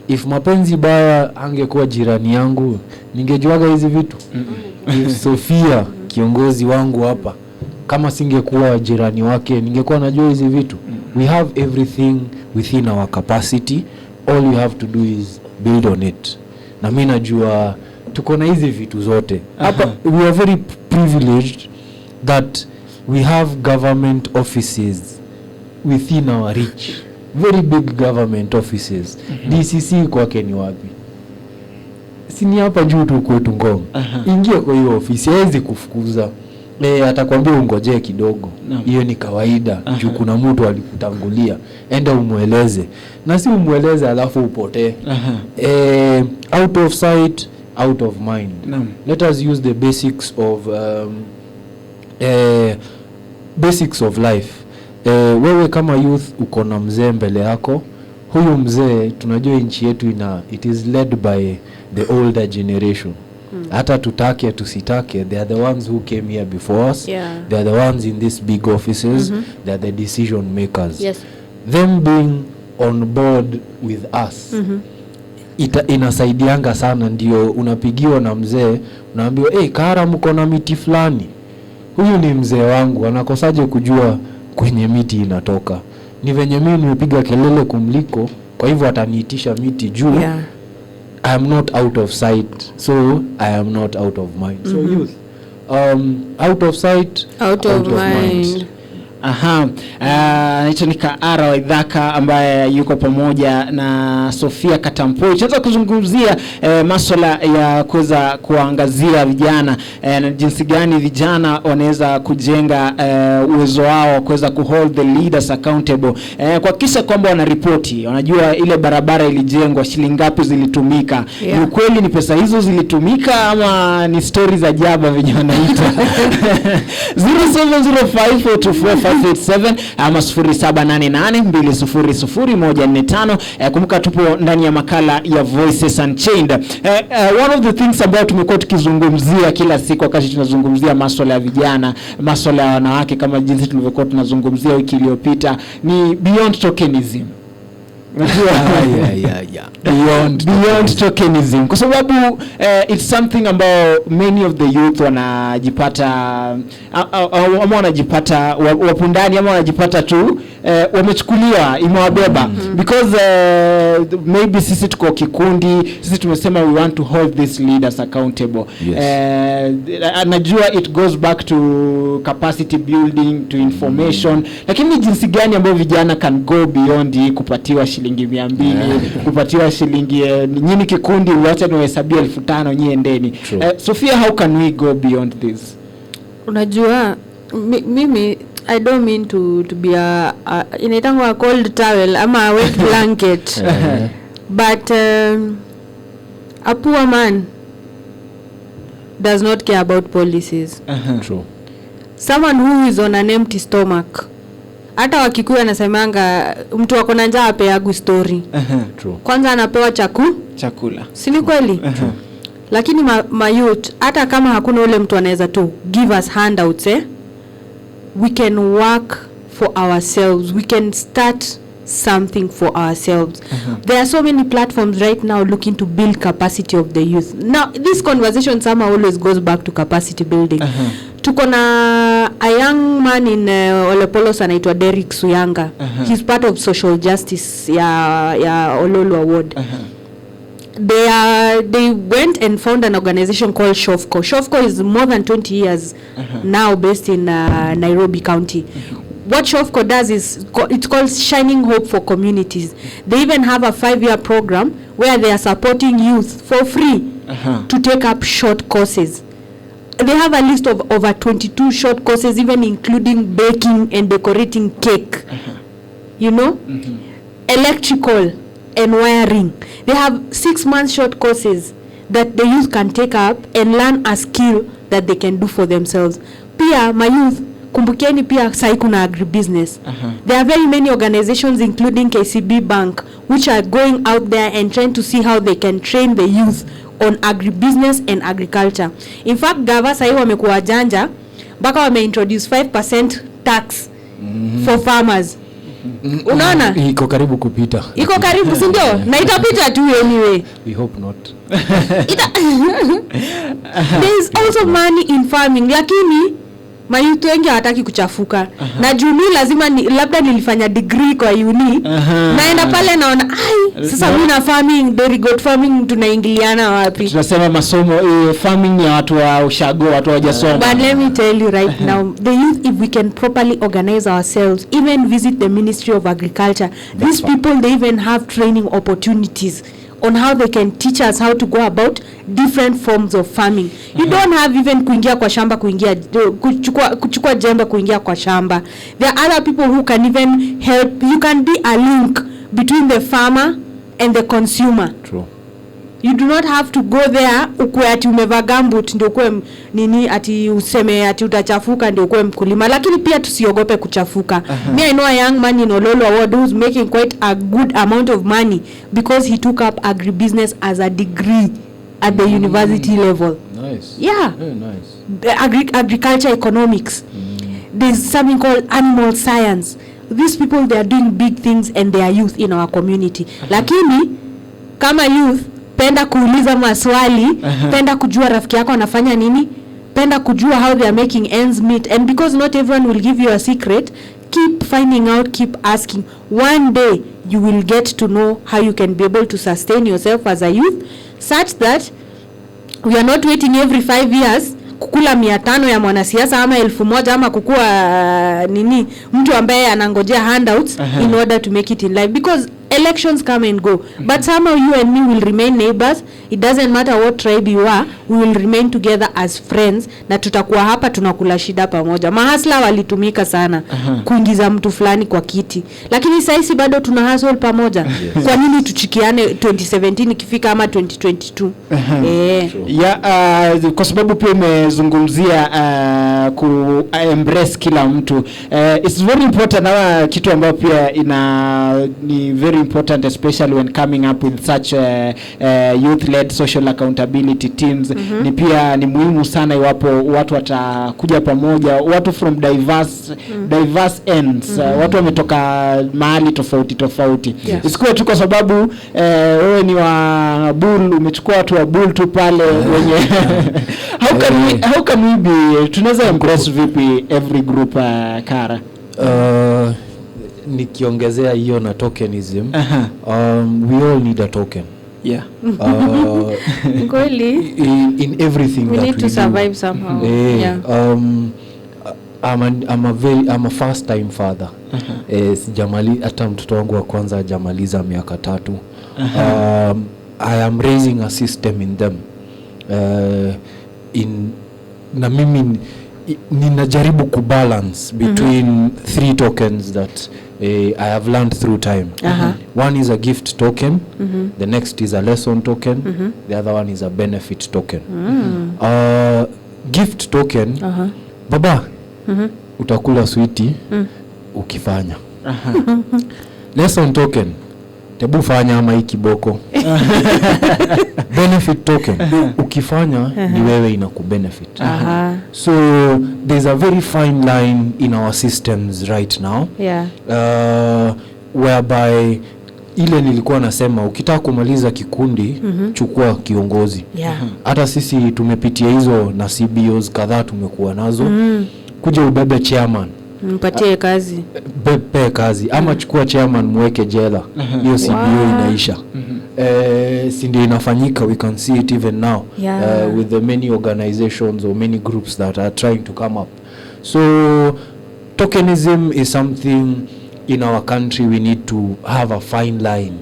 If mapenzi baya angekuwa jirani yangu, ningejuaga hizi vitu. If Sofia kiongozi wangu hapa kama singekuwa jirani wake, ningekuwa najua hizi vitu. We have everything within our capacity. All you have to do is build on it. Na mimi najua tuko na hizi vitu zote. Hapa we are very privileged that we have government offices within our reach. Very big government offices. DCC kwake ni wapi? Sini hapa juu tu kwetu Ngong. Ingia kwa hiyo ofisi, hawezi kufukuza. Atakwambia ungoje kidogo. Hiyo ni kawaida. Juu kuna mtu alikutangulia. Enda umueleze. Na si umueleze alafu upotee. Out of sight, out of mind. Let us use the basics of life. Wewe kama youth uko na mzee mbele yako. Huyu mzee tunajua nchi yetu it is led by the older generation. Hata tutake tusitake, they are the ones who came here before us. They are the ones in these big offices. They are the decision makers. Them being on board with us inasaidianga sana. Ndio unapigiwa na mzee unaambiwa kara mko na miti fulani, huyu ni mzee wangu, anakosaje kujua kwenye miti inatoka? Ni venye mimi nimepiga kelele kumliko, kwa hivyo ataniitisha miti juu. I am not out of sight, so I am not out of mind. So youth, out of sight, out of mind. Hicho ni Kaara wa Idhaka ambaye yuko pamoja na Sofia Katampoi. Tunaweza kuzungumzia masuala ya kuweza kuangazia vijana na jinsi gani vijana wanaweza kujenga uwezo wao kuweza kuhold the leaders accountable, kuhakikisha kwamba wanaripoti, wanajua ile barabara ilijengwa shilingi ngapi zilitumika. Ni kweli ni pesa hizo zilitumika ama ni stories za jaba vijana ita. 0705424587 ama 0788200145. Kumbuka tupo ndani ya makala ya Voices Unchained. One of the things about tumekuwa tukizungumzia kila siku wakati tunazungumzia masuala ya vijana, masuala ya wanawake, kama jinsi tulivyokuwa tunazungumzia wiki iliyopita, ni beyond tokenism. Beyond tokenism, kwa sababu it's something about many of the youth wanajipata ama wanajipata wapundani ama wanajipata tu wamechukuliwa imewabeba because maybe sisi tuko kikundi, sisi tumesema we want to hold these leaders accountable. Najua it goes back to capacity building, to information, lakini jinsi gani ambayo vijana can go beyond kupatiwa shilingi 200, kupatiwa shilingi nyinyi kikundi wote niwahesabia 1500 nyie endeni. Sophia, how can we go beyond this? Unajua mimi I don't mean to be inaitangwa a cold towel ama a wet blanket. But a poor man does not care about policies. True. Someone who is on an empty stomach, hata Wakikuyu anasemanga mtu wako na njaa apeagu story. True. Kwanza anapewa chakula. Si ni kweli? Lakini youth, hata kama hakuna ule mtu anaweza tu give us handouts, we can work for ourselves. We can start something for ourselves. There are so many platforms right now looking to build capacity of the youth. Now this conversation somehow always goes back to capacity building. Tuko na a young man in Olepolos anaitwa Derrick Suyanga. He's part of social justice ya Ololo Award. They went and found an organization called Shofco. Shofco is more than 20 years now based in Nairobi County. What Shofco does is it's called Shining Hope for Communities. They even have a 5-year program where they are supporting youth for free to take up short courses. They have a list of over 22 short courses, even including baking and decorating cake. You know, electrical and wiring. They have 6-month short courses that the youth can take up and learn a skill that they can do for themselves. Pia my youth, kumbukeni pia sai kuna agribusiness. There are very many organizations including KCB Bank which are going out there and trying to see how they can train the youth on agribusiness and agriculture. In fact, gava sai wamekuwa janja mpaka wameintroduce 5% tax for farmers. Unaona? Iko karibu kupita. Iko karibu, si ndio? Na itapita tu anyway. We hope not. There is also money in farming, lakini mayutu wengi hawataki kuchafuka. Na juni lazima labda nilifanya degree kwa uni. Naenda pale naona sasa mimi na farming, dairy goat farming tunaingiliana wapi? Tunasema masomo farming ya watu wa ushago, watu hawajasoma. But let me tell you right now, the youth, if we can properly organize ourselves, even visit the Ministry of Agriculture, these people, they even have training opportunities on how they can teach us how to go about different forms of farming. You don't have even kuingia kwa shamba, kuchukua jembe kuingia kwa shamba. There are other people who can even help. You can be a link between the farmer and the consumer. True. You do not have to go there ukwe ati umeva gambut ndio ukwe nini ati useme ati utachafuka ndio ukwe mkulima, lakini pia tusiogope kuchafuka. Me I know a young man in Ololo Award who's making quite a good amount of money because he took up agribusiness as a degree at the university level. Nice. Yeah. Very nice. Agriculture economics. There's something called animal science. These people, they are doing big things and they are youth in our community. Lakini kama youth penda kuuliza maswali, penda kujua rafiki yako anafanya nini, penda kujua how they are making ends meet, and because not everyone will give you a secret, keep finding out, keep asking. One day you will get to know how you can be able to sustain yourself as a youth, such that we are not waiting every 5 years kukula 500 ya mwanasiasa ama 1000 ama kukua nini mtu ambaye anangojea handouts in order to make it in life, because elections come and go, but somehow you and me will remain neighbors. It doesn't matter what tribe you are, we will remain together as friends, na tutakuwa hapa tunakula shida pamoja. Mahasla walitumika sana kuingiza mtu fulani kwa kiti, lakini sasa bado tuna hustle pamoja. Kwa nini tuchikiane 2017 ikifika ama 2022? Kwa sababu pia umezungumzia ku embrace kila mtu. It's very important, na kitu ambacho pia ni very important, especially when coming up with such youth-led social accountability teams. Ni pia ni muhimu sana iwapo watu watakuja pamoja, watu from diverse ends, watu wametoka mahali tofauti. Isikuwe tu kwa sababu wewe ni wa bull, umechukua watu wa bull tu pale wenye how can we be, tunaweza embrace vipi every group Kara? Nikiongezea hiyo na tokenism, we all need a token. Yeah. In everything we that need to survive somehow. I'm a first time father. Sijamali hata mtoto wangu wa kwanza hajamaliza miaka 3. I am raising a system in them. Na mimi ninajaribu kubalance between 3 tokens that I have learned through time. One is a gift token, the next is a lesson token, the other one is a benefit token. Gift token, baba, utakula sweetie ukifanya. Lesson token, tebu fanya ama hii kiboko. Benefit token, ukifanya ni wewe inakubenefit. So there's a very fine line in our systems right now. whereby ile nilikuwa nasema ukitaka kumaliza kikundi chukua kiongozi. Yeah. Hata sisi tumepitia hizo na CBOs kadhaa tumekuwa nazo. Kuja ubebe chairman, Mpatie kazi. Pe kazi ama chukua chairman mweke jela. Hiyo CBO inaisha. Si ndio inafanyika, we can see it even now. Yeah. With the many organizations or many groups that are trying to come up. So tokenism is something in our country we need to have a fine line.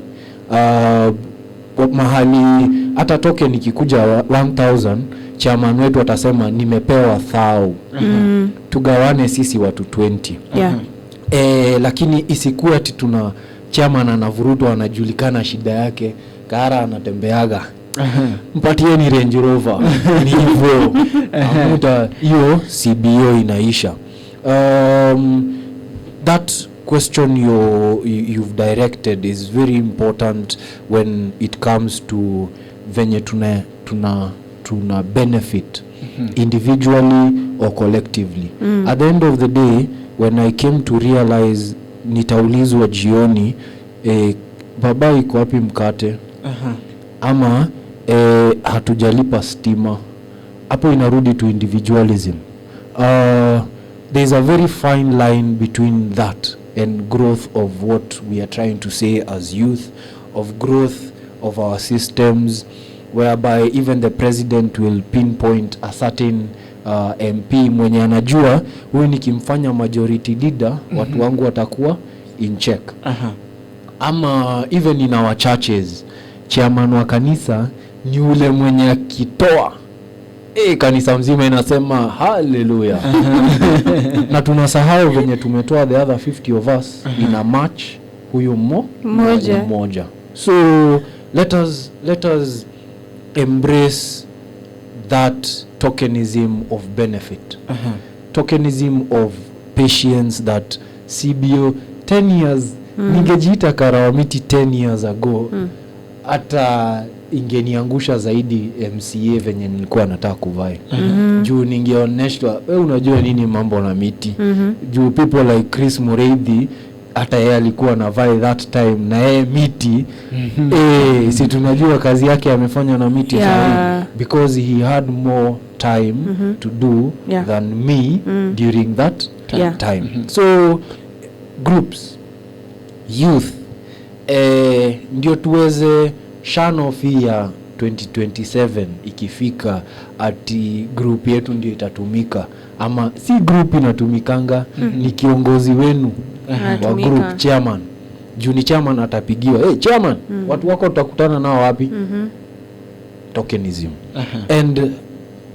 Mahali hata token ikikuja 1000, chairman wetu atasema nimepewa 1000. Tugawane sisi watu 20. Yeah. Lakini isikuwa ati tuna chairman anavurutwa, anajulikana shida yake, kara anatembeaga. Mpatieni Range Rover. Ni hivyo. Amuta hiyo CBO inaisha. That question you've directed is very important when it comes to venye tuna benefit individually or collectively. At the end of the day, when I came to realize nitaulizwa jioni, baba iko wapi mkate? Ama hatujalipa stima. Hapo inarudi to individualism. There's a very fine line between that and growth of what we are trying to say as youth, of growth of our systems, whereby even the president will pinpoint a certain MP mwenye anajua huyu nikimfanya majority leader watu wangu watakuwa in check. Ama even in our churches, chairman wa kanisa ni ule mwenye akitoa kanisa mzima inasema hallelujah. Na tunasahau venye tumetoa the other 50 of us in a march huyu mmoja. So let us embrace that tokenism of benefit. Tokenism of patience that CBO 10 years ningejiita Karawamiti 10 years ago hata ingeniangusha zaidi MCA venye nilikuwa nataka kuvai. Juu ningeoneshwa wewe unajua nini mambo na miti. Juu people like Chris Mureithi hata yeye alikuwa na vai that time na yeye miti. Si tunajua kazi yake amefanya na miti zaidi because he had more time to do than me during that time. So groups, youth, ndio tuweze shine off ya 2027 ikifika ati group yetu ndio itatumika, ama si group inatumikanga, ni kiongozi wenu wa group, chairman. Juni chairman atapigiwa, hey chairman, watu wako utakutana nao wapi? Tokenism. And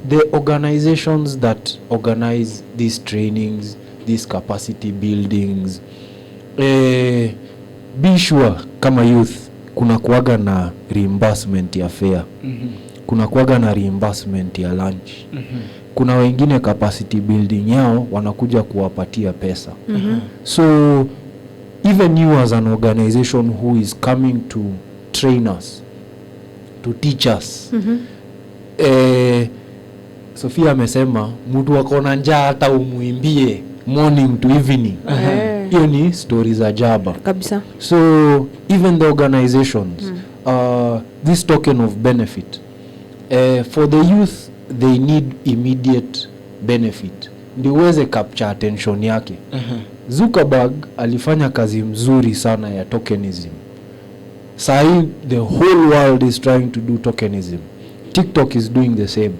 the organizations that organize these trainings, these capacity buildings, be sure kama youth kuna kuaga na reimbursement ya fare. Kuna kuaga na reimbursement ya lunch. Kuna wengine capacity building yao wanakuja kuwapatia pesa. So even you as an organization who is coming to train us, to teach us, Sofia amesema mtu akona njaa hata umuimbie morning to evening. Hiyo ni stories za jaba kabisa. So even the organizations, this token of benefit, for the youth they need immediate benefit ndio uweze capture attention yake. Zuckerberg alifanya kazi mzuri sana ya tokenism. Sahi the whole world is trying to do tokenism. TikTok is doing the same.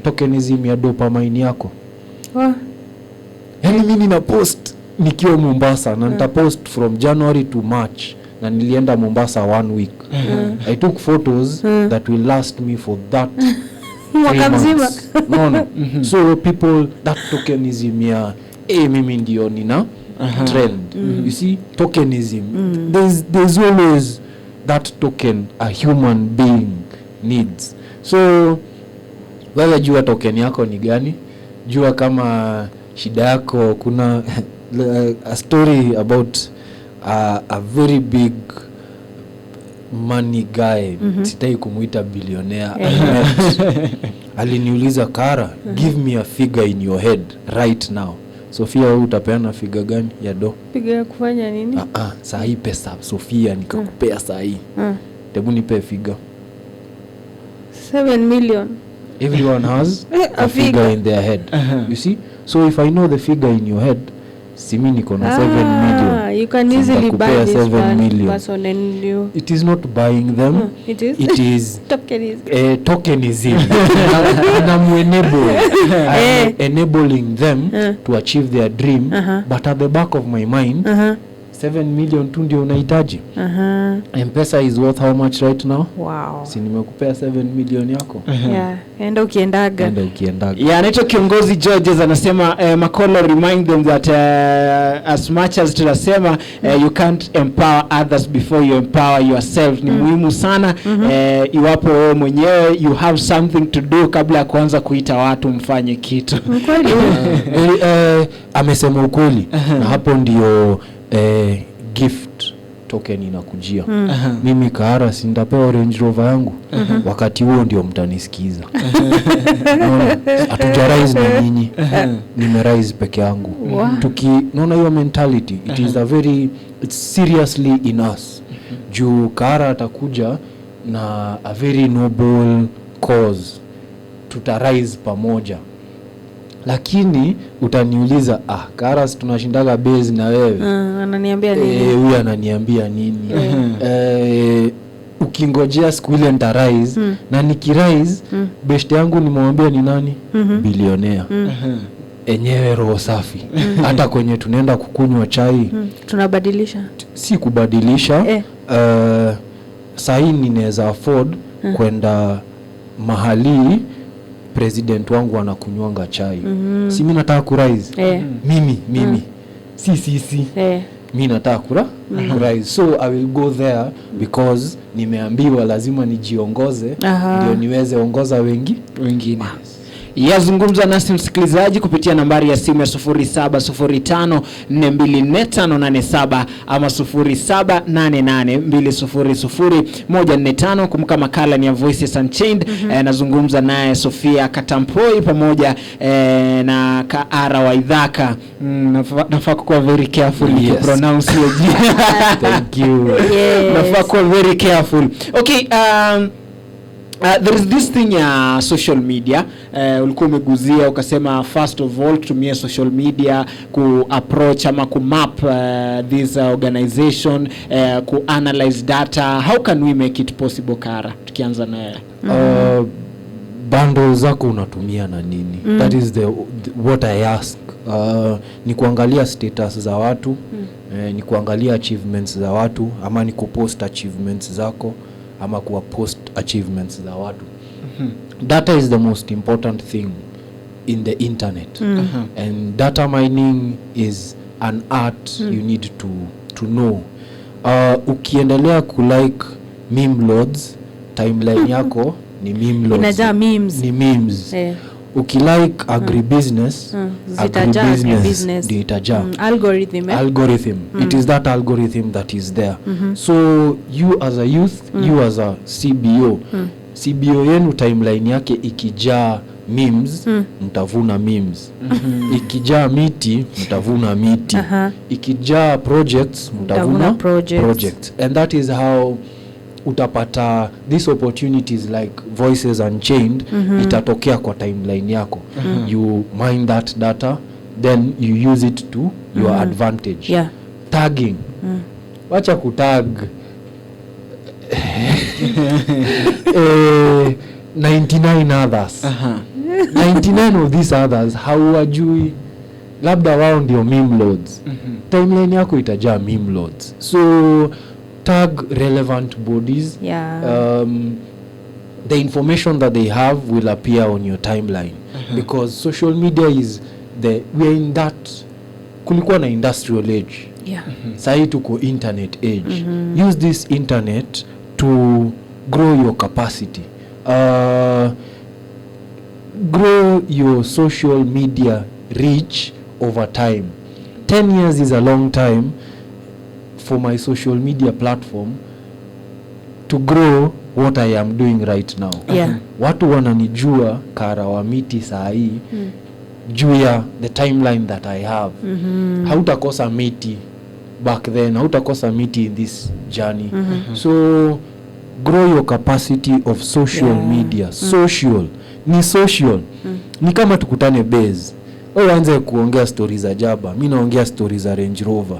Tokenism ya dopamine yako. Yani mimi na post nikiwa Mombasa na nitapost from January to March na nilienda Mombasa 1 week. I took photos that will last me for that mwaka mzima. No. So people, that tokenism ya mimi ndio nina trend. You see, tokenism. There's always that token a human being needs. So wewe jua token yako ni gani? Jua kama shida yako. Kuna a story about a very big money guy, sitai kumuita billionaire. Aliniuliza, Kara, give me a figure in your head right now. Sofia wewe utapeana figa gani ya do? Piga kufanya nini? Saa hii pesa Sofia nikakupea saa hii. Hebu nipe figa. 7 million. Everyone has a figure in their head. You see? So if I know the figure in your head, simi niko na 7 million. You can easily buy this 7 million. person and you. It is not buying them. It is. It is tokenism. And I'm enabling them to achieve their dream. But at the back of my mind, 7 million tu ndio unahitaji. M-Pesa is worth how much right now? Wow. Si nimekupea 7 million yako. Yeah, enda ukiendaga. Yeah, anaitwa kiongozi Georges anasema Makolo remind them that as much as tunasema you can't empower others before you empower yourself. Ni muhimu sana iwapo wewe mwenyewe you have something to do kabla ya kuanza kuita watu mfanye kitu. Mkweli. Amesema ukweli. Na hapo ndio gift token inakujia. Mimi Kahara sindapewa Range Rover yangu. Wakati huo ndio mtanisikiza. Hatujarise na nyinyi. Nimerise peke yangu. Naona hiyo mentality. It's seriously in us. Juu Kahara atakuja na a very noble cause. Tutarise pamoja. Lakini utaniuliza Karas tunashindaga base na wewe. Ananiambia nini? Huyu ananiambia nini? Ukingojea siku ile nitarise na nikirise best yangu nimwambia ni nani? Bilionea. Enyewe roho safi. Hata kwenye tunaenda kukunywa chai tunabadilisha. Si kubadilisha. Saa hii ninaweza afford kwenda mahali president wangu anakunywanga chai. Si mimi nataka kurise. Mimi. Si. Mimi nataka kurise. So I will go there because nimeambiwa lazima nijiongoze ndio niweze ongoza wengine. Yazungumza nasi msikilizaji kupitia nambari ya simu ya 0705424587 ama 0788200145. Kumbuka makala ni ya Voices Unchained. Nazungumza naye Sofia Katampoi pamoja na Kaara wa Idhaka. Nafaa kuwa very careful to pronounce your name. Thank you. Nafaa kuwa very careful. Okay, there is this thing ya social media. Ulikuwa umeguzia ukasema first of all tumia social media ku approach ama ku map this organization, ku analyze data. How can we make it possible, Kara? Tukianza na bundles zako unatumia na nini? That is what I ask. Ni kuangalia status za watu, ni kuangalia achievements za watu, ama ni kupost achievements zako, ama kuwa post achievements za watu. Data is the most important thing in the internet. And data mining is an art you need to know. Ukiendelea kulike meme loads, timeline yako ni meme loads. Inajaa memes. Ni memes. Ukilike agribusiness, agribusiness ndio itajaa. Algorithm. It is that algorithm that is there. So you as a youth, you as a CBO, CBO yenu timeline yake ikijaa memes, mtavuna memes. Ikijaa miti, mtavuna miti. Ikijaa projects, mtavuna projects. And that is how utapata these opportunities like Voices Unchained. Itatokea kwa timeline yako. You mine that data, then you use it to your advantage. Tagging. Wacha kutag 99 others. 99 of these others hawajui, labda wao ndio meme loads. Timeline yako itajaa meme loads. So tag relevant bodies. The information that they have will appear on your timeline. Because social media is we are in that, kulikuwa na industrial age. Sahi tuko internet age. Use this internet to grow your capacity. Grow your social media reach over time. 10 years is a long time for my social media platform to grow what I am doing right now. Watu wananijua Kara wa miti saa hii juu ya the timeline that I have. Hautakosa miti back then, hautakosa miti in this journey. So grow your capacity of social media. Social ni social ni kama tukutane base, wewe anze kuongea stories za Jaba, mimi naongea stories za Range Rover.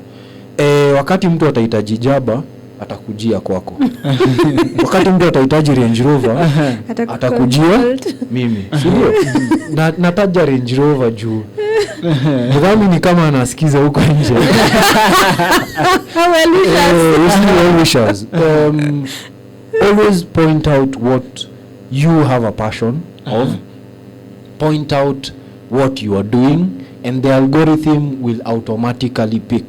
Wakati mtu atahitaji Jaba atakujia kwako. Wakati mtu atahitaji Range Rover atakujia mimi. Sio? Nataja Range Rover juu Mdhami ni kama anasikiza huko nje. Well wishers. Always point out what you have a passion of. Point out what you are doing and the algorithm will automatically pick.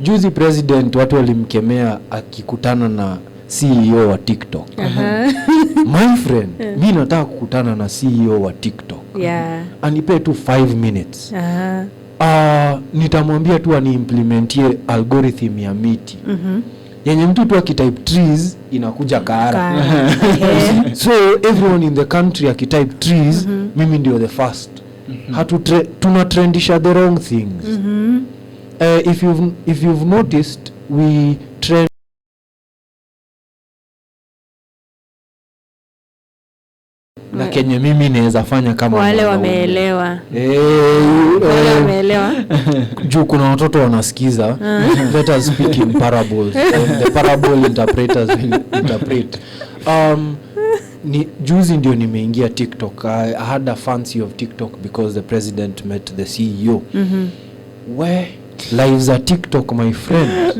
Juzi president watu walimkemea akikutana na CEO wa TikTok. My friend, mimi nataka kukutana na CEO wa TikTok. Anipe tu 5 minutes. Nitamwambia tu aniimplementie algorithm ya miti. Yenye mtu tu akitype trees inakuja Kaara. So everyone in the country akitype trees, mimi ndio the first. Tunatrendisha the wrong things. If you've noticed, we trend na kenye mimi naweza fanya kama wale wameelewa. Wale wameelewa. Juu kuna watoto wanasikiza. Let us speak in parables. The parable interpreters will interpret. Juzi ndio nimeingia TikTok. I had a fancy of TikTok because the president met the CEO. Where lives are TikTok, my friend.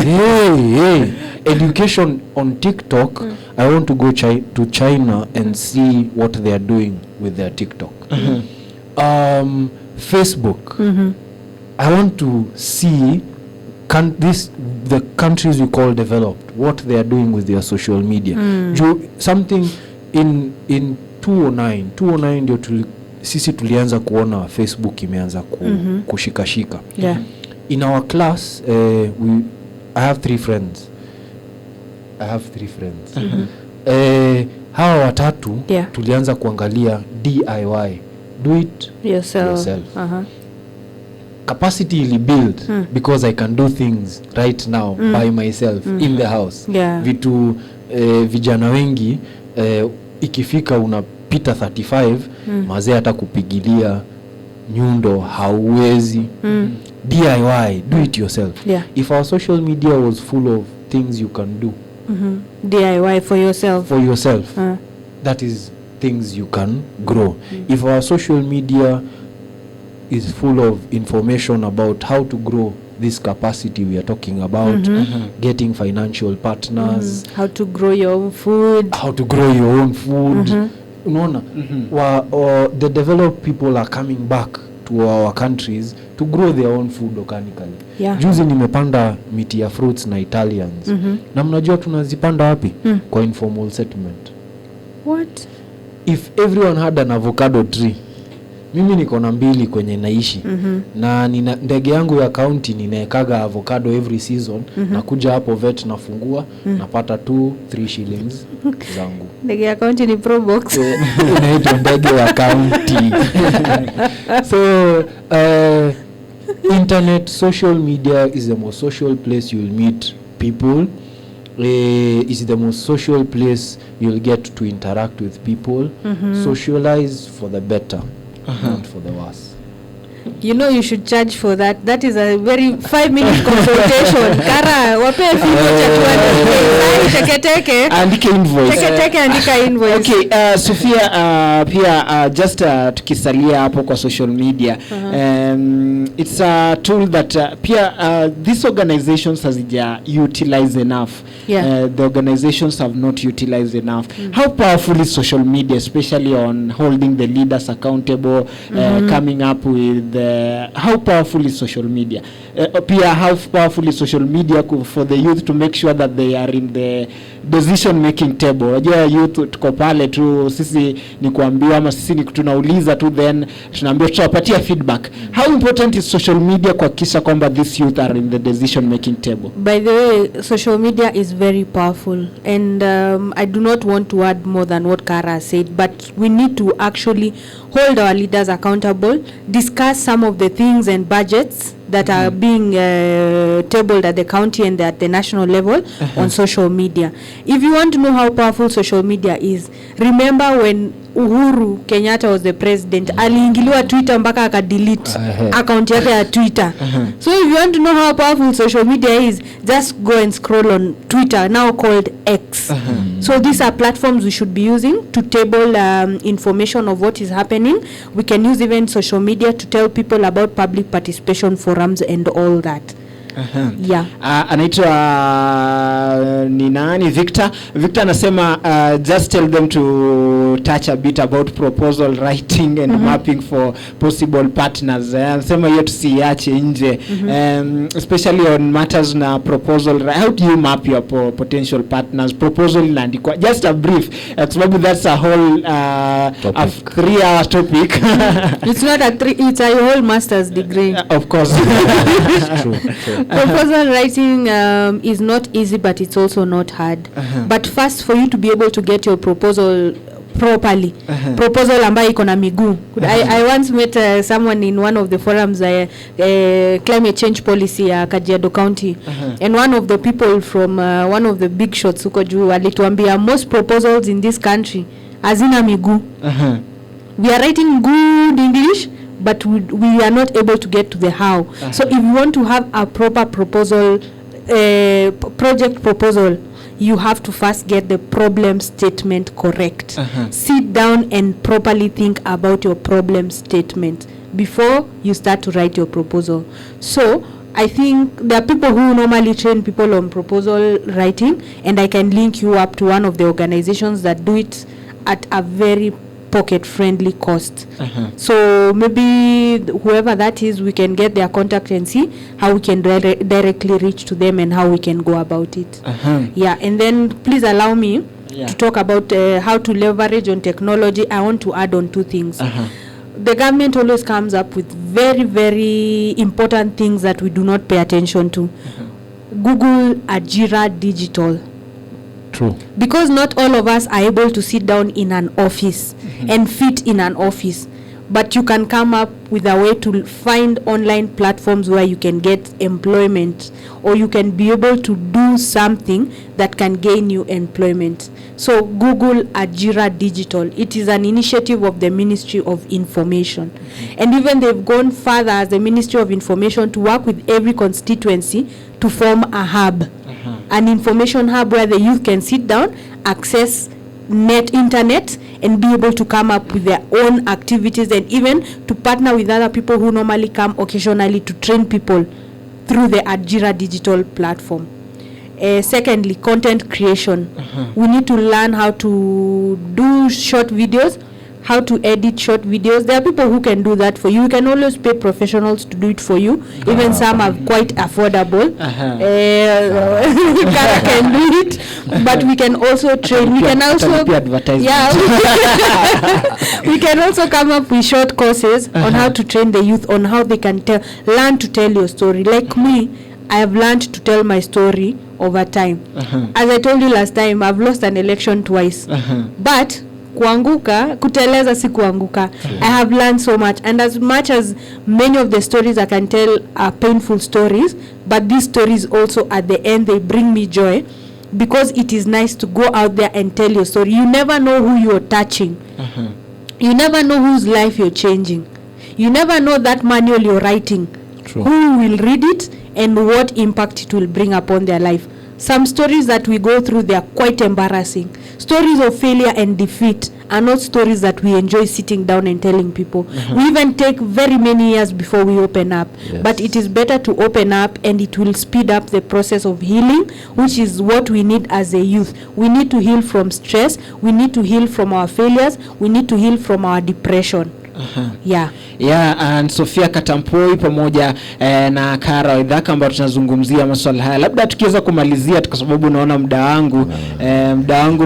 Hey. Education on TikTok. I want to go to China and see what they are doing with their TikTok. Facebook. I want to see the countries we call developed, what they are doing with their social media. Something in 209 ndio sisi tulianza kuona Facebook imeanza kushikashika. In our class, I have 3 friends. Hawa watatu tulianza kuangalia DIY, do it yourself. Capacity ili build because I can do things right now by myself in the house. Vitu vijana wengi ikifika unapita 35 mazee hata kupigilia nyundo hauwezi. DIY, do it yourself. If our social media was full of things you can do, DIY for yourself, that is things you can grow. If our social media is full of information about how to grow this capacity we are talking about, getting financial partners, how to grow your own food, unaona, the developed people are coming back to our countries to grow their own food organically. Juzi nimepanda miti ya fruits na Italians. Na mnajua tunazipanda wapi? Kwa informal settlement. What? If everyone had an avocado tree, mimi niko na 2 kwenye naishi. Na nina ndege yangu ya county ninaekaga avocado every season. Nakuja hapo vet nafungua, napata 2-3 shillings zangu. Ndege ya county ni pro box. Inaitwa ndege ya county. So internet, social media is the most social place you'll meet people. Is the most social place you'll get to interact with people. Socialize for the better, not for the worse. You know you should charge for that. That is a very 5-minute consultation. Kara, wape fimo cha 200. Teke. Andika invoice. Teke andika invoice. Okay, Sophia, pia just tukisalia hapo kwa social media. It's a tool that pia these organizations hazija utilize enough. The organizations have not utilized enough. How powerful is social media, especially on holding the leaders accountable, coming up with how powerful is social media? Pia how powerful is social media for the youth to make sure that they are in the decision making table. Unajua youth tuko pale tu, sisi ni kuambiwa ama sisi ni tunauliza tu, then tunaambiwa tutawapatia feedback. How important is social media kuhakikisha kwamba these youth are in the decision making table? By the way, social media is very powerful, and I do not want to add more than what Kara said, but we need to actually hold our leaders accountable, discuss some of the things and budgets that are being tabled at the county and at the national level on social media. If you want to know how powerful social media is, remember when Uhuru Kenyatta was the president, aliingiliwa Twitter mpaka akadelete account yake ya Twitter. So if you want to know how powerful social media is, just go and scroll on Twitter, now called X. So these are platforms we should be using to table information of what is happening. We can use even social media to tell people about public participation forums and all that. Yeah. Anaitwa ni nani? Victor anasema just tell them to touch a bit about proposal writing and mapping for possible partners. Anasema hiyo tusiache nje, especially on matters na proposal. How do you map your potential partners? Proposal inaandikwa, just a brief, kwa sababu that's a whole a 3-hour topic. It's not it's a whole master's degree. Of course. True. Proposal writing is not easy, but it's also not hard. But first, for you to be able to get your proposal properly, proposal ambayo iko na miguu. I once met someone in one of the forums, climate change policy ya Kajiado County, and one of the people from one of the big shots huko juu alituambia most proposals in this country hazina miguu. We are writing good English, but we are not able to get to the how. So if you want to have a proper proposal, project proposal, you have to first get the problem statement correct. Sit down and properly think about your problem statement before you start to write your proposal. So I think there are people who normally train people on proposal writing, and I can link you up to one of the organizations that do it at a very pocket-friendly cost. So maybe whoever that is, we can get their contact and see how we can directly reach to them and how we can go about it. Yeah, and then please allow me to talk about how to leverage on technology. I want to add on 2 things. The government always comes up with very, very important things that we do not pay attention to. Google Ajira Digital. True. Because not all of us are able to sit down in an office and fit in an office, but you can come up with a way to find online platforms where you can get employment, or you can be able to do something that can gain you employment. So Google Ajira Digital, it is an initiative of the Ministry of Information. And even they've gone further as the Ministry of Information to work with every constituency to form a hub, an information hub where the youth can sit down, access internet, and be able to come up with their own activities, and even to partner with other people who normally come occasionally to train people through the Ajira Digital platform. Secondly, content creation. We need to learn how to do short videos, how to edit short videos. There are people who can do that for you. You can always pay professionals to do it for you. Even some are quite affordable. Kara can do it, but we can also train. We can also we can also come up with short courses on how to train the youth on how they can learn to tell your story. Like me, I have learned to tell my story over time. As I told you last time, I've lost an election twice. But kuteleza si kuanguka. I have learned so much, and as much as many of the stories I can tell are painful stories, but these stories also at the end they bring me joy, because it is nice to go out there and tell your story. You never know who you're touching. You never know whose life you're changing. You never know that manual you're writing. True. Who will read it and what impact it will bring upon their life. Some stories that we go through, they are quite embarrassing. Stories of failure and defeat are not stories that we enjoy sitting down and telling people. We even take very many years before we open up. Yes. But it is better to open up, and it will speed up the process of healing, which is what we need as a youth. We need to heal from stress. We need to heal from our failures. We need to heal from our depression. And Sofia Katampoi pamoja na Kara Waithaka ambao tunazungumzia masuala haya. Labda tukiweza kumalizia kwa sababu naona muda wangu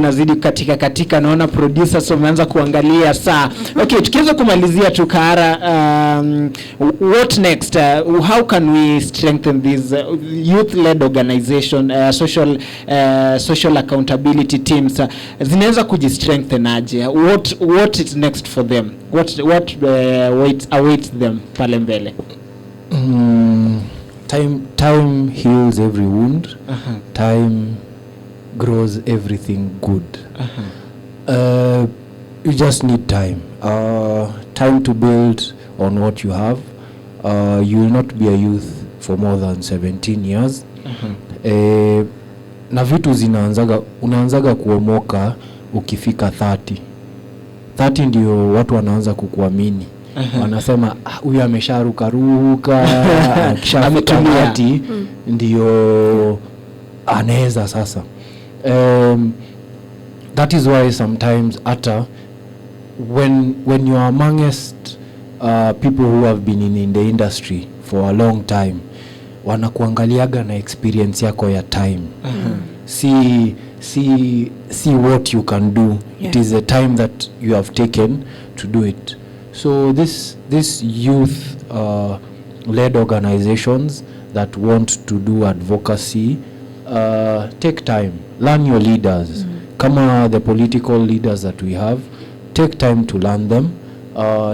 nazidi katika naona producers wameanza kuangalia saa. Okay, tukiweza kumalizia tu Kara, what next? How can we strengthen these youth-led organization, social accountability teams? Zinaweza kujistrengthen aje? What is next for them? What awaits them pale mbele? Time heals every wound. Time grows everything good. You just need time. Time to build on what you have. You will not be a youth for more than 17 years. Na vitu unaanzaga kuomoka ukifika 30 ndio watu wanaanza kukuamini. Wanasema huyu amesharuka akishafika 30 ndio anaweza sasa. That is why sometimes when you are amongst people who have been in the industry for a long time, wanakuangaliaga na experience yako ya time. See what you can do. It is the time that you have taken to do it. So this youth led organizations that want to do advocacy, take time, learn your leaders. Kama the political leaders that we have, take time to learn them,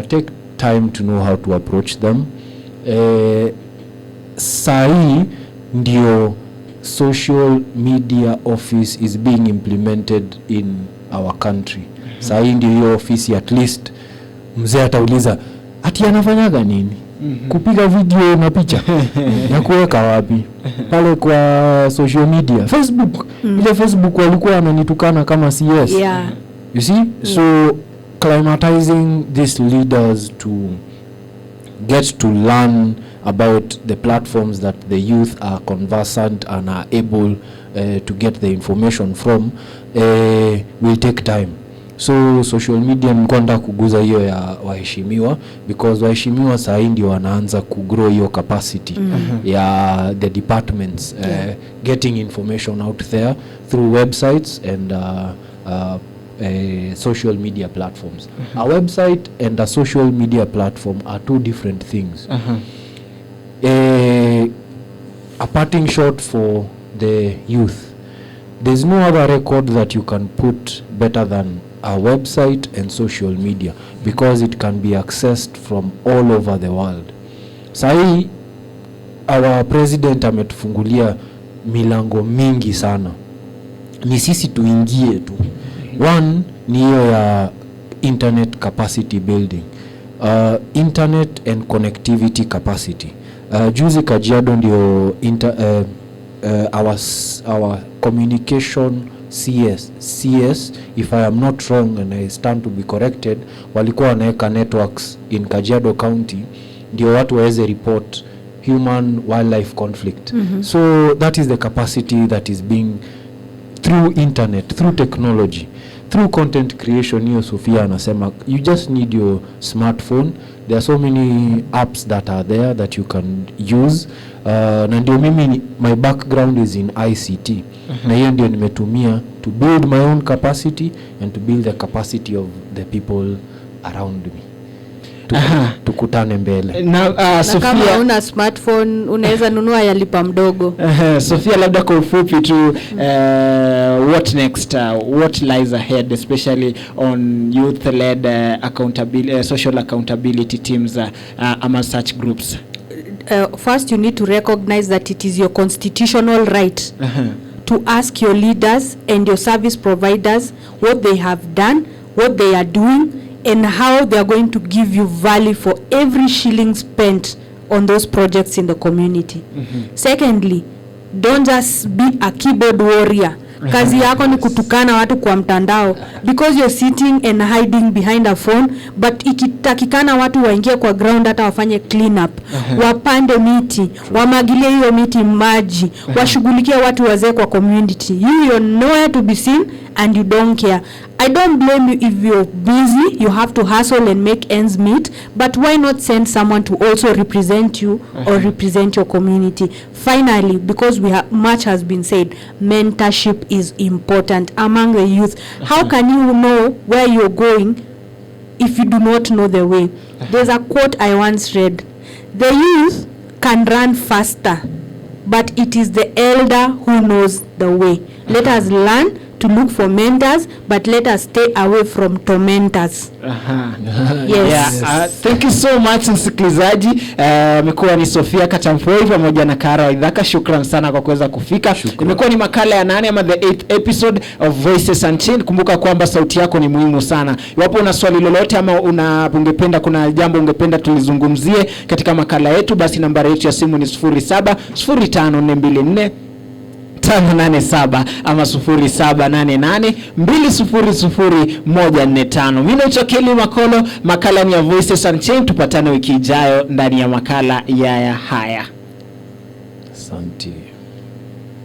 take time to know how to approach them. Sahi ndio social media office is being implemented in our country. Sahi ndio hiyo office, at least mzee atauliza ati anafanyaga nini? Kupiga video na picha na kuweka wapi? Pale kwa social media, Facebook. Ile Facebook walikuwa wananitukana kama CS. You see? So climatizing these leaders to get to learn about the platforms that the youth are conversant and are able to get the information from will take time. So social media nkwenda kuguza hiyo ya waheshimiwa, because waheshimiwa saa hii ndio wanaanza kugrow hiyo capacity ya the departments, getting information out there through websites and social media platforms. A website and a social media platform are two different things. A parting shot for the youth. There's no other record that you can put better than a website and social media, because it can be accessed from all over the world. Sahi our president ametufungulia milango mingi sana, ni sisi tuingie tu. One ni hiyo ya internet capacity building, internet and connectivity capacity. Juzi Kajiado ndio our communication CS, if I am not wrong and I stand to be corrected, walikuwa wanaweka networks in Kajiado County ndio watu waweze report human wildlife conflict. So that is the capacity that is being through internet, through technology, through content creation. Hiyo Sofia anasema you just need your smartphone. There are so many apps that are there that you can use. Na ndio mimi my background is in ICT. Na hiyo ndio nimetumia to build my own capacity and to build the capacity of the people around me. Tukutane mbele. Na Sofia, kama una smartphone unaweza nunua ya lipa mdogo. Sofia, labda kwa ufupi tu, what next? What lies ahead, especially on youth-led accountability, social accountability teams among such groups? First, you need to recognize that it is your constitutional right to ask your leaders and your service providers what they have done, what they are doing, and how they are going to give you value for every shilling spent on those projects in the community. Secondly, don't just be a keyboard warrior. Kazi yako ni kutukana watu kwa mtandao because you're sitting and hiding behind a phone, but ikitakikana watu waingie kwa ground hata wafanye clean up, wapande miti, wamagilie hiyo miti maji, washughulikie watu wazee kwa community. You're nowhere to be seen and you don't care. I don't blame you if you're busy, you have to hustle and make ends meet, but why not send someone to also represent you or represent your community? Finally, because much has been said, mentorship is important among the youth. How can you know where you're going if you do not know the way? There's a quote I once read: the youth can run faster, but it is the elder who knows the way. Let us learn to look for mentors, but let us stay away from tormentors. Yes. Thank you so much msikilizaji. Imekuwa ni Sofia Katamfoi pamoja na Kara Waithaka. Shukran sana kwa kuweza kufika. Imekuwa ni makala ya 8 ama the 8th episode of Voices Unchained. Kumbuka kwamba sauti yako ni muhimu sana. Iwapo una swali lolote ama ungependa kuna jambo ungependa tulizungumzie katika makala yetu, basi nambari yetu ya simu ni 070524 587 ama 0788200145. Mimi naitwa Kelly Makolo, makala ni ya Voices Unchained. Tupatane wiki ijayo ndani ya makala ya haya. Asante.